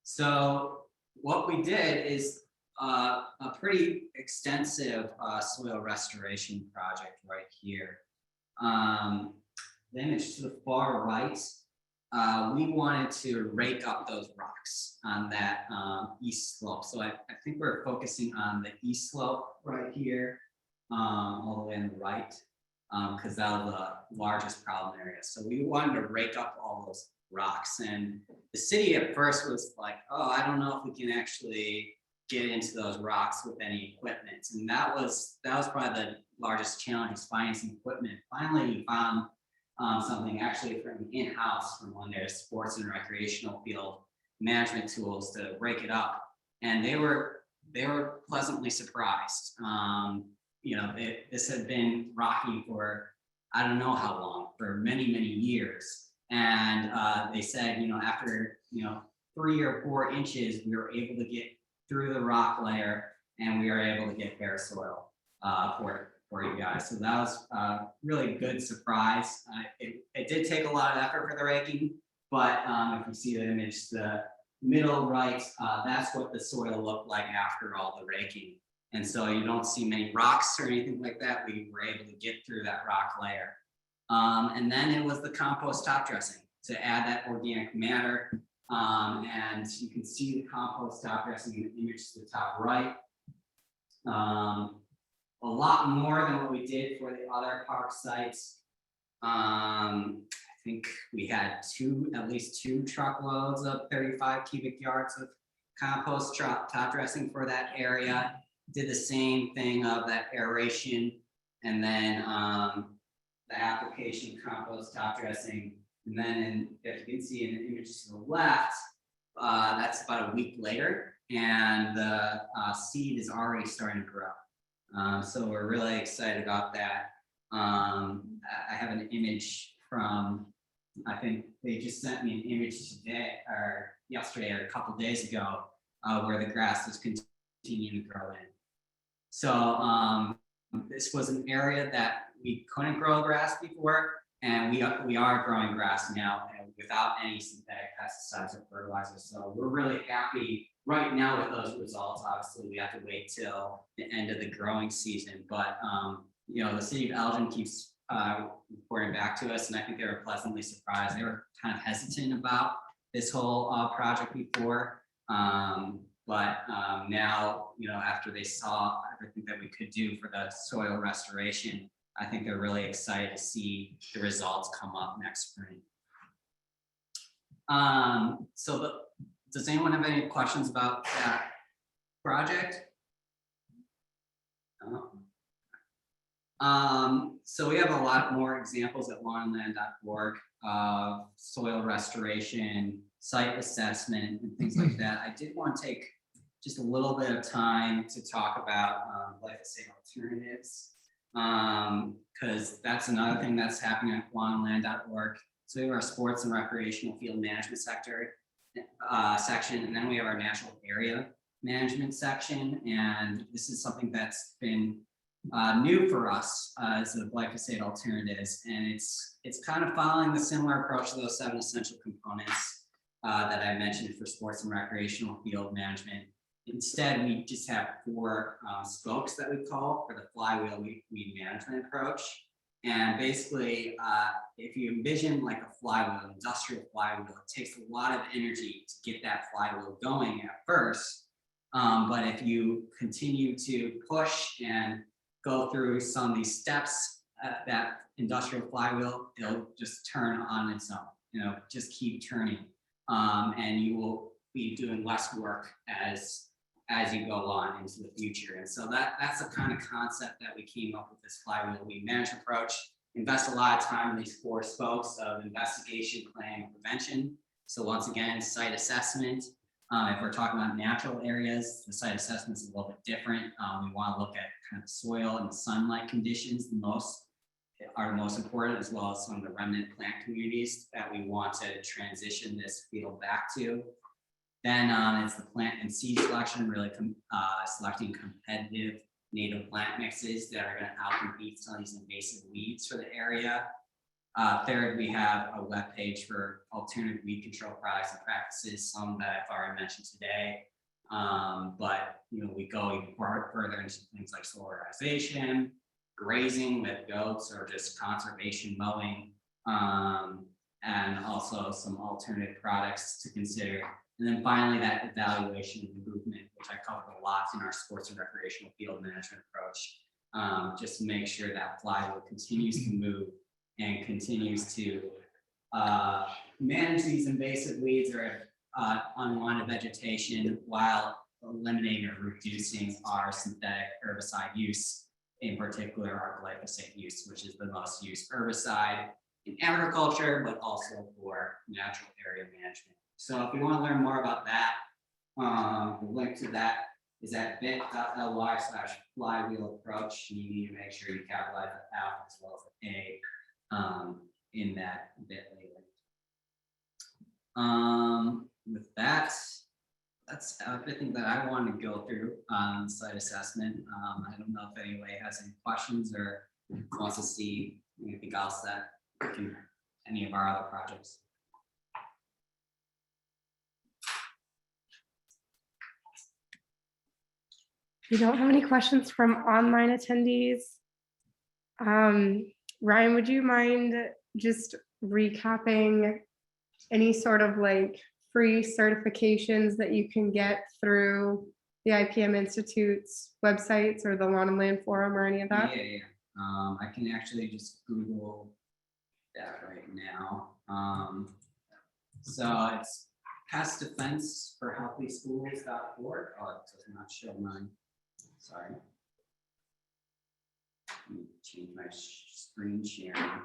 So what we did is a pretty extensive soil restoration project right here. The image to the far right, we wanted to rake up those rocks on that east slope. So I think we're focusing on the east slope right here, all the way on the right, because that was the largest problem area. So we wanted to rake up all those rocks. And the city at first was like, oh, I don't know if we can actually get into those rocks with any equipment. And that was probably largest challenges finding some equipment. Finally, we found something actually from in-house from one of their sports and recreational field management tools to break it up. And they were pleasantly surprised. This had been rocky for, I don't know how long, for many, many years. And they said, after, 3 or 4 inches, we were able to get through the rock layer and we were able to get bare soil for you guys. So that was a really good surprise. It did take a lot of effort for the raking, but if you see the image, the middle right, that's what the soil looked like after all the raking. And so you don't see many rocks or anything like that. We were able to get through that rock layer. And then it was the compost top dressing to add that organic matter. And you can see the compost top dressing in the image to the top right. A lot more than what we did for the other park sites. I think we had at least two truckloads of 35 cubic yards of compost top dressing for that area. Did the same thing of that aeration, and then the application compost top dressing. And then if you can see in the image to the left, that's about a week later, and the seed is already starting to grow. So we're really excited about that. I have an image from, I think they just sent me an image today or yesterday or a couple days ago where the grass is continuing to grow in. So this was an area that we couldn't grow grass before, and we are growing grass now and without any synthetic pesticides or fertilizers. So we're really happy right now with those results. Obviously, we have to wait till the end of the growing season, but the city of Elgin keeps reporting back to us, and I think they were pleasantly surprised. They were kind of hesitant about this whole project before, but now, after they saw everything that we could do for the soil restoration, I think they're really excited to see the results come up next spring. Does anyone have any questions about that project? No. So we have a lot more examples at lawnland.org of soil restoration, site assessment, and things like that. I did want to take just a little bit of time to talk about glyphosate alternatives, because that's another thing that's happening at lawnland.org. So we have our sports and recreational field management section, and then we have our natural area management section. And this is something that's been new for us as the glyphosate alternatives, and it's kind of following the similar approach to those 7 essential components that I mentioned for sports and recreational field management. Instead, we just have 4 spokes that we call for the flywheel weed management approach. And basically, if you envision like a flywheel, an industrial flywheel, it takes a lot of energy to get that flywheel going at first. But if you continue to push and go through some of these steps, that industrial flywheel, it'll just turn on its own, just keep turning. And you will be doing less work as you go on into the future. And so that's the kind of concept that we came up with this flywheel weed management approach. Invest a lot of time in these 4 spokes of investigation, planning, and prevention. So once again, site assessment. If we're talking about natural areas, the site assessment is a little bit different. We want to look at kind of the soil and the sunlight conditions are the most important, as well as some of the remnant plant communities that we want to transition this field back to. Then it's the plant and seed selection, really selecting competitive native plant mixes that are going to outcompete some of these invasive weeds for the area. Third, we have a web page for alternative weed control products and practices, some that I've already mentioned today. But we go even further into things like solarization, grazing with goats, or just conservation mowing, and also some alternative products to consider. And then finally, that evaluation and improvement, which I covered a lot in our sports and recreational field management approach, just to make sure that flywheel continues to move and continues to manage these invasive weeds or unwanted vegetation while eliminating or reducing our synthetic herbicide use. in particular our glyphosate use, which is the most used herbicide in agriculture, but also for natural area management. So if you want to learn more about that, the link to that is at bit.ly/flywheel approach. You need to make sure you capitalize the F as well as the A in that bit later. With that, that's everything that I want to go through on site assessment. I don't know if anybody has any questions or wants to see anything else that can, any of our other projects. We don't have any questions from online attendees. Ryan, would you mind just recapping any sort of like free certifications that you can get through the IPM Institute's websites or the Lawn and Land Forum or any of that? Yeah. I can actually just Google that right now. So it's pestdefenseforhealthyschools.org. Oh, it does not show mine. Sorry. Let me change my screen sharing.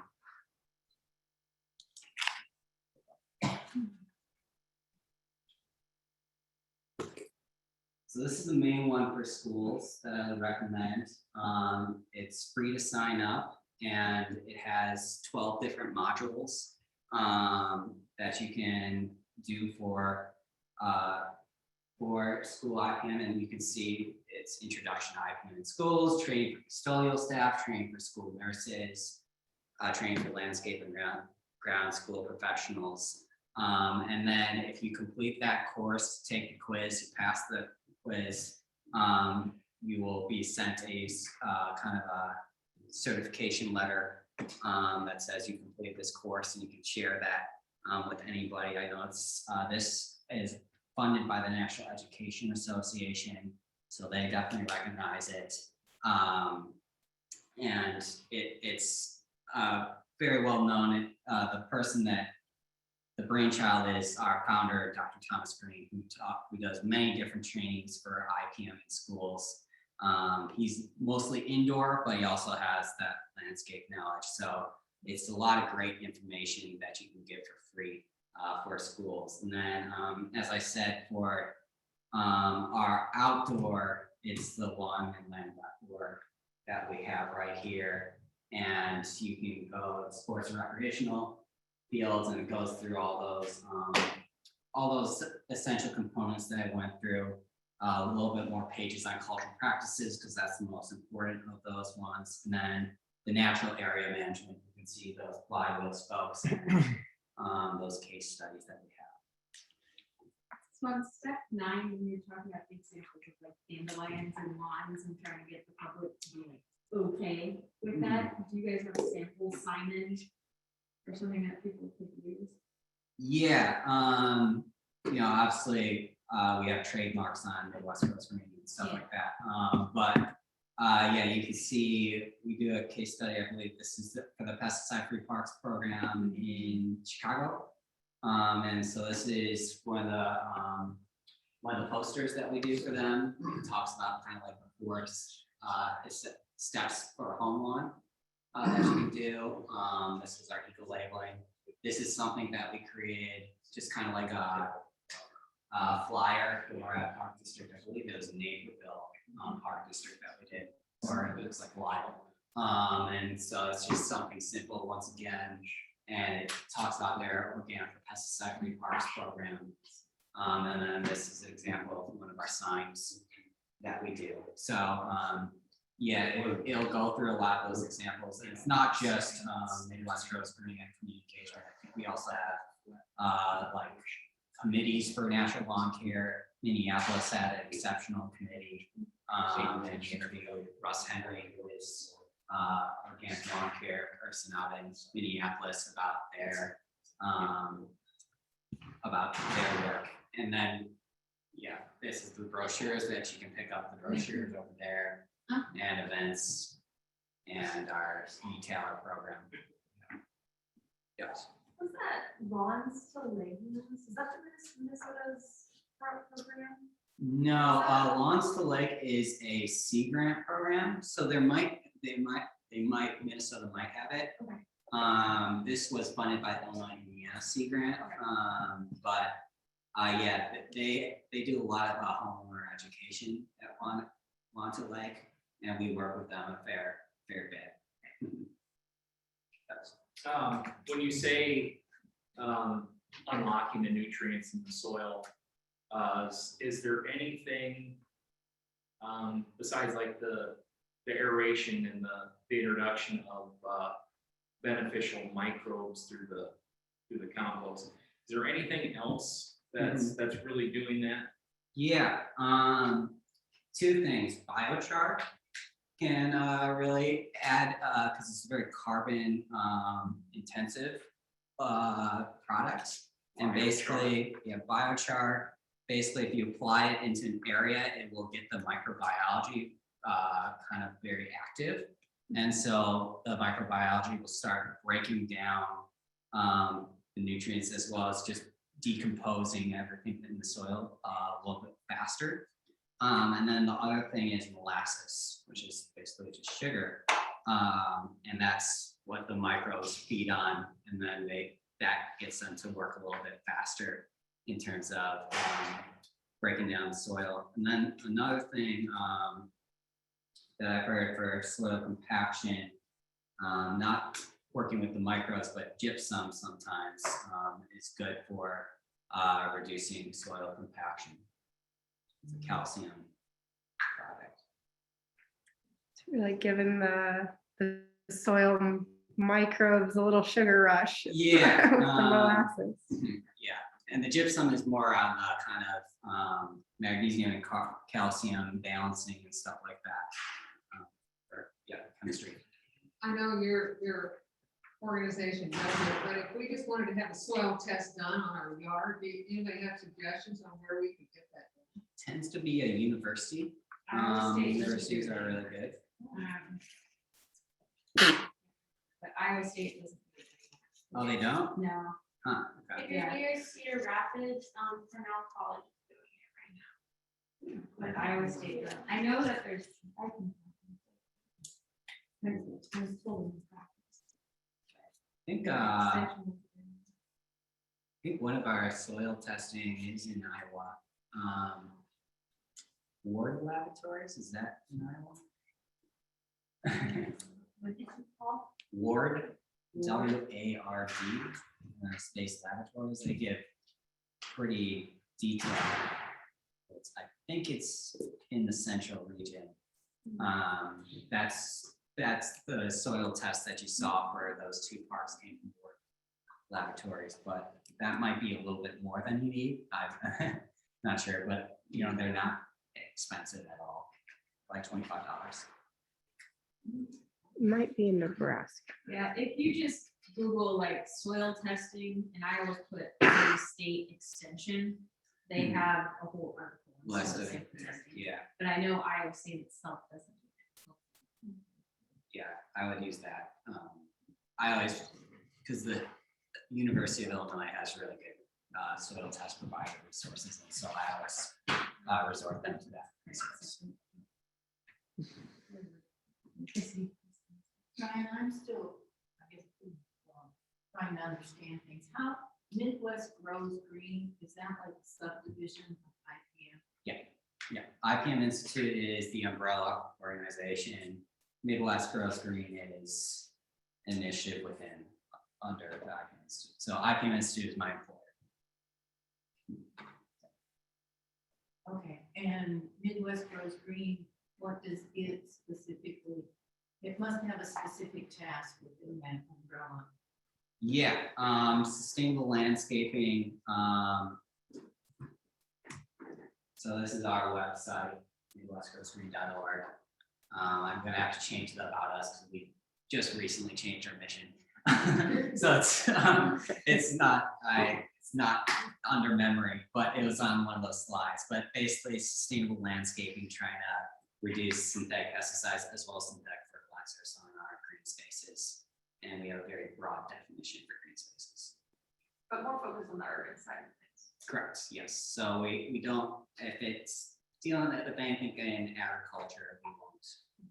So this is the main one for schools that I would recommend. It's free to sign up and it has 12 different modules that you can do for school IPM, and you can see it's introduction to IPM in schools, training for custodial staff, training for school nurses, training for landscape and ground school professionals. And then if you complete that course, take the quiz, you pass the quiz, you will be sent a kind of a certification letter that says you completed this course, and you can share that with anybody. I know it's this is funded by the National Education Association, so they definitely recognize it, and it's very well known. The person that the brainchild is our founder, Dr. Thomas Green, who does many different trainings for IPM in schools. He's mostly indoor, but he also has that landscape knowledge. So it's a lot of great information that you can get for free for schools. And then, as I said, for our outdoor, it's the lawnandland.org that we have right here. And you can go to sports and recreational fields, and it goes through all those essential components that I went through. A little bit more pages on cultural practices, because that's the most important of those ones. And then the natural area management, you can see those flywheel spokes and those case studies that we have. So on step 9, when you're talking about examples of like dandelions and lawns and trying to get the public to be like okay with that, do you guys have sample signage or something that people could use? Yeah, you know, obviously we have trademarks on the West Coast Marine and stuff like that. But yeah, you can see we do a case study. I believe this is for the Pesticide Free Parks program in Chicago. And so this is one of the posters that we do for them. It talks about kind of like the 4 steps for a home lawn that you can do. This is our eco labeling. This is something that we created, just kind of like a flyer for a park district. I believe it was Naperville Park District that we did, or it looks like Lyle. And so it's just something simple once again, and it talks about their organic pesticide free parks program. And then this is an example of one of our signs that we do. So yeah, it'll go through a lot of those examples, and it's not just Midwest Coast Green and communication. I think we also have like committees for natural lawn care. Minneapolis had an exceptional committee, and interviewed Russ Henry, who is organic lawn care person out in Minneapolis about their work. And then yeah, this is the brochures that you can pick up, the brochures over there, and events, and our retailer program. Yes. What's that Lawns to Lanes? Is that the Minnesota's program? No, Lawns to Lake is a sea grant program. So there might, Minnesota might have it. Okay. This was funded by the Illinois Indiana Sea Grant, but yeah, they do a lot of homeowner education at Wanta Lake, and we work with them a fair bit. When you say unlocking the nutrients in the soil, is there anything besides like the aeration and the introduction of beneficial microbes through the compost? Is there anything else that's really doing that? Yeah, two things. Biochar can really add, because it's a very carbon intensive product. And basically, biochar, basically if you apply it into an area, it will get the microbiology kind of very active. And so the microbiology will start breaking down the nutrients, as well as just decomposing everything in the soil a little bit faster. And then the other thing is molasses, which is basically just sugar. And that's what the microbes feed on. And then that gets them to work a little bit faster in terms of breaking down the soil. And then another thing that I've heard for soil compaction, not working with the microbes, but gypsum sometimes is good for reducing soil compaction. It's a calcium product. It's really giving the soil microbes a little sugar rush. Yeah, with the molasses. Yeah, and the gypsum is more on the kind of magnesium and calcium balancing and stuff like that. Chemistry. I know your organization does it, but if we just wanted to have a soil test done on our yard, do anybody have suggestions on where we could get that done? Tends to be a university. Iowa State doesn't Universities do are that. really good. But Iowa State doesn't. Oh, they don't? No. Huh, okay. If you're near Cedar Rapids, Cornell College is doing it right now. But Iowa State, doesn't. I know that there's. There's full I think one of our soil testing is in Iowa. Ward Laboratories, is that in Iowa? What did you call? Ward, WARD, Space Laboratories. They give pretty detailed. I think it's in the central region. That's the soil test that you saw for those two parks came from Ward Laboratories, but that might be a little bit more than you need. I'm not sure, but they're not expensive at all, like $25. Might be in Nebraska. Yeah, if you just Google like soil testing, and I always put Iowa State Extension, they have a whole article. on List soil of sample testing. Yeah, But I know Iowa State itself doesn't. do it. yeah, I would use that. I always, because the University of Illinois has really good soil test provider resources, and so I always resort them to that resource. Ryan, I'm still, I guess, trying to understand things. How Midwest Grows Green, is that like a subdivision of IPM? Yeah, IPM Institute is the umbrella organization. Midwest Grows Green is an initiative under the IPM Institute. So IPM Institute is my employer. Okay, and Midwest Grows Green, what does it specifically, it must have a specific task within that umbrella. Yeah, sustainable landscaping. So this is our website, midwestgrowsgreen.org. I'm gonna have to change the about us because we just recently changed our mission. So it's not under memory, but it was on one of those slides. But basically, sustainable landscaping, trying to reduce synthetic pesticides as well as synthetic fertilizers on our green spaces. And we have a very broad definition for green spaces. But more focused on the urban side of things. Correct, yes. So we don't, if it's dealing with anything in agriculture, we won't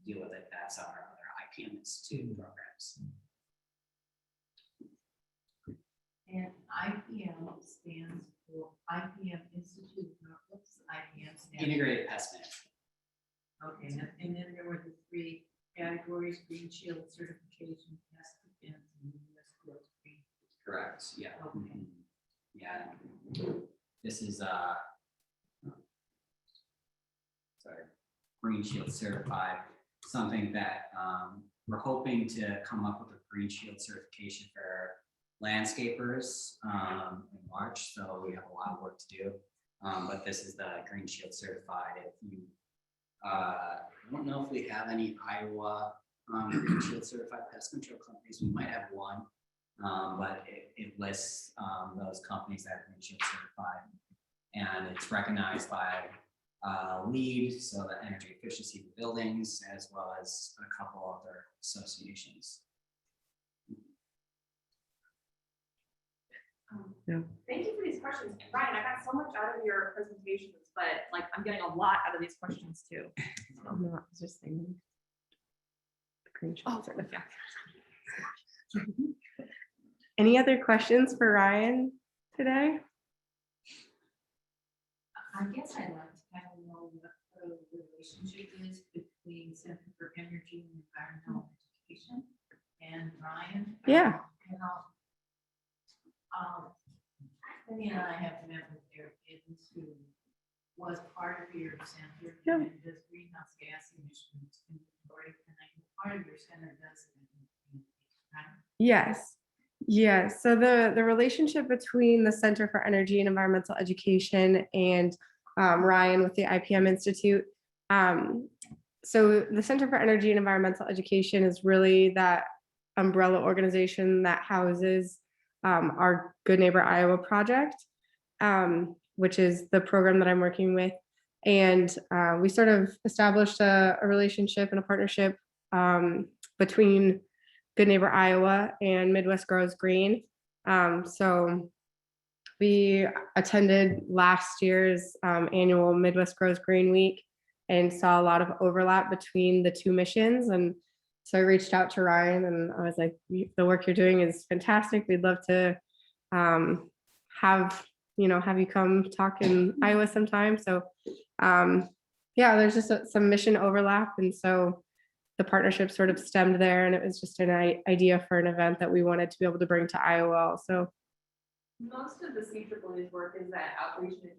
deal with it. That's our other IPM Institute programs. And IPM stands for IPM Institute, what's IPM stand for? Integrated Pest Management. Okay, and then there were the three categories: Green Shield certification, pest defense, and US growth green. Correct, yeah. Okay. Yeah. This is, sorry, Green Shield certified, something that, we're hoping to come up with a Green Shield certification for landscapers, in March, so we have a lot of work to do. But this is the Green Shield certified. If you, I don't know if we have any Iowa, Green Shield certified pest control companies. We might have one. But it lists those companies that are Green Shield certified, and it's recognized by LEED, so the Energy Efficiency of Buildings, as well as a couple other associations. Thank you for these questions. Ryan, I got so much out of your presentations, but like I'm getting a lot out of these questions too. I'm not just saying. Oh, yeah. Any other questions for Ryan today? I guess I'd like to kind of know what the relationship is between Center for Energy and Environmental Education and Ryan. Yeah. You know, Penny and I have met with their kids who was part of your center. Yeah. And does greenhouse gas emissions inventory, and I know part of your center does. Right? Yes. Yes. So the relationship between the Center for Energy and Environmental Education and Ryan with the IPM Institute. So the Center for Energy and Environmental Education is really that umbrella organization that houses our Good Neighbor Iowa project, which is the program that I'm working with. And we sort of established a relationship and a partnership between Good Neighbor Iowa and Midwest Grows Green. So we attended last year's annual Midwest Grows Green Week and saw a lot of overlap between the two missions. And so I reached out to Ryan and I was like, the work you're doing is fantastic. We'd love to have you come talk in Iowa sometime. So yeah, there's just some mission overlap. And so the partnership sort of stemmed there, and it was just an idea for an event that we wanted to be able to bring to Iowa also. Most of the CEE's work is that outreach and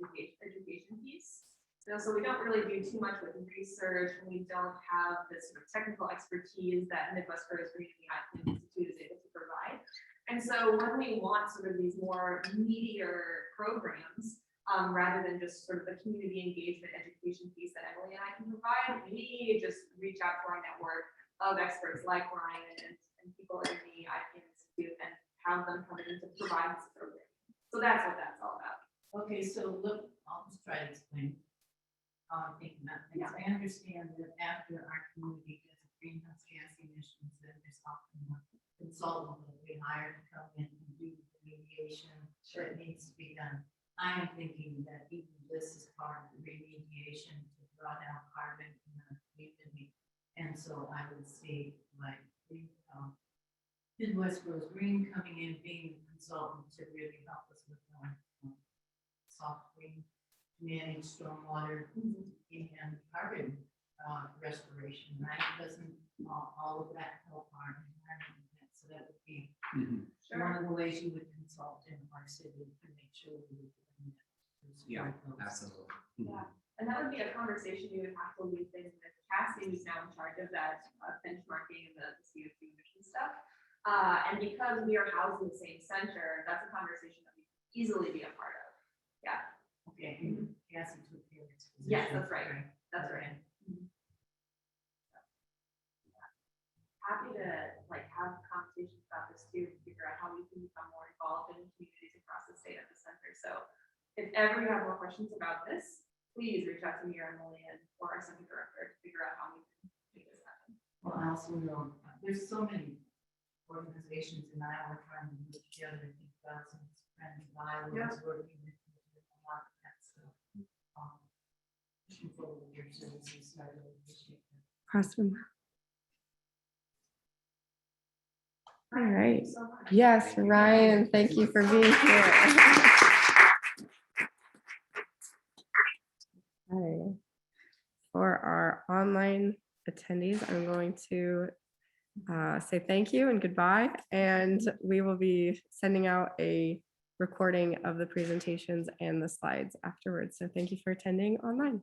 education piece. So we don't really do too much with research, and we don't have this sort of technical expertise that Midwest Grows Green and the IPM Institute is able to provide. And so when we want sort of these more meatier programs, rather than just sort of the community engagement education piece that Emily and I can provide, we just reach out to our network of experts like Ryan and people in the IPM Institute and have them come in to provide this program. So that's what that's all about. Okay, so look, I'll just try to explain. Thinking about things. I understand that after our community does greenhouse gas emissions, then there's often a consultant that we hire to come in and do the remediation that needs to be done. I am thinking that even this is part of the remediation to draw down carbon in the community. And so I would see like Midwest Grows Green coming in, being a consultant to really help us with soft green, manage stormwater and carbon restoration, right? Doesn't all of that help our environment? So that would be one of the ways you would consult in our city to make sure we would. Yeah, absolutely. Yeah, and that would be a conversation you would have to leave in with Cassie, who's now in charge of that benchmarking and the CO2 emission stuff. And because we are housed in the same center, that's a conversation that we can easily be a part of. Yeah. Okay, Cassie took care of it. Yes, that's right. That's right. Happy to like have conversations about this too, to figure out how we can become more involved in communities across the state at the center. So if ever you have more questions about this, please reach out to me or Emily or our center director to figure out how we can make this happen. Well, I also know there's so many organizations in Iowa trying to work together. I think thousands of friends of Iowa is working with a lot of that stuff. Pushing forward your services, so I really appreciate that. Awesome. All right. Thank you so much. Yes, Ryan, thank you for being here. Okay. For our online attendees, I'm going to say thank you and goodbye, and we will be sending out a recording of the presentations and the slides afterwards. So thank you for attending online.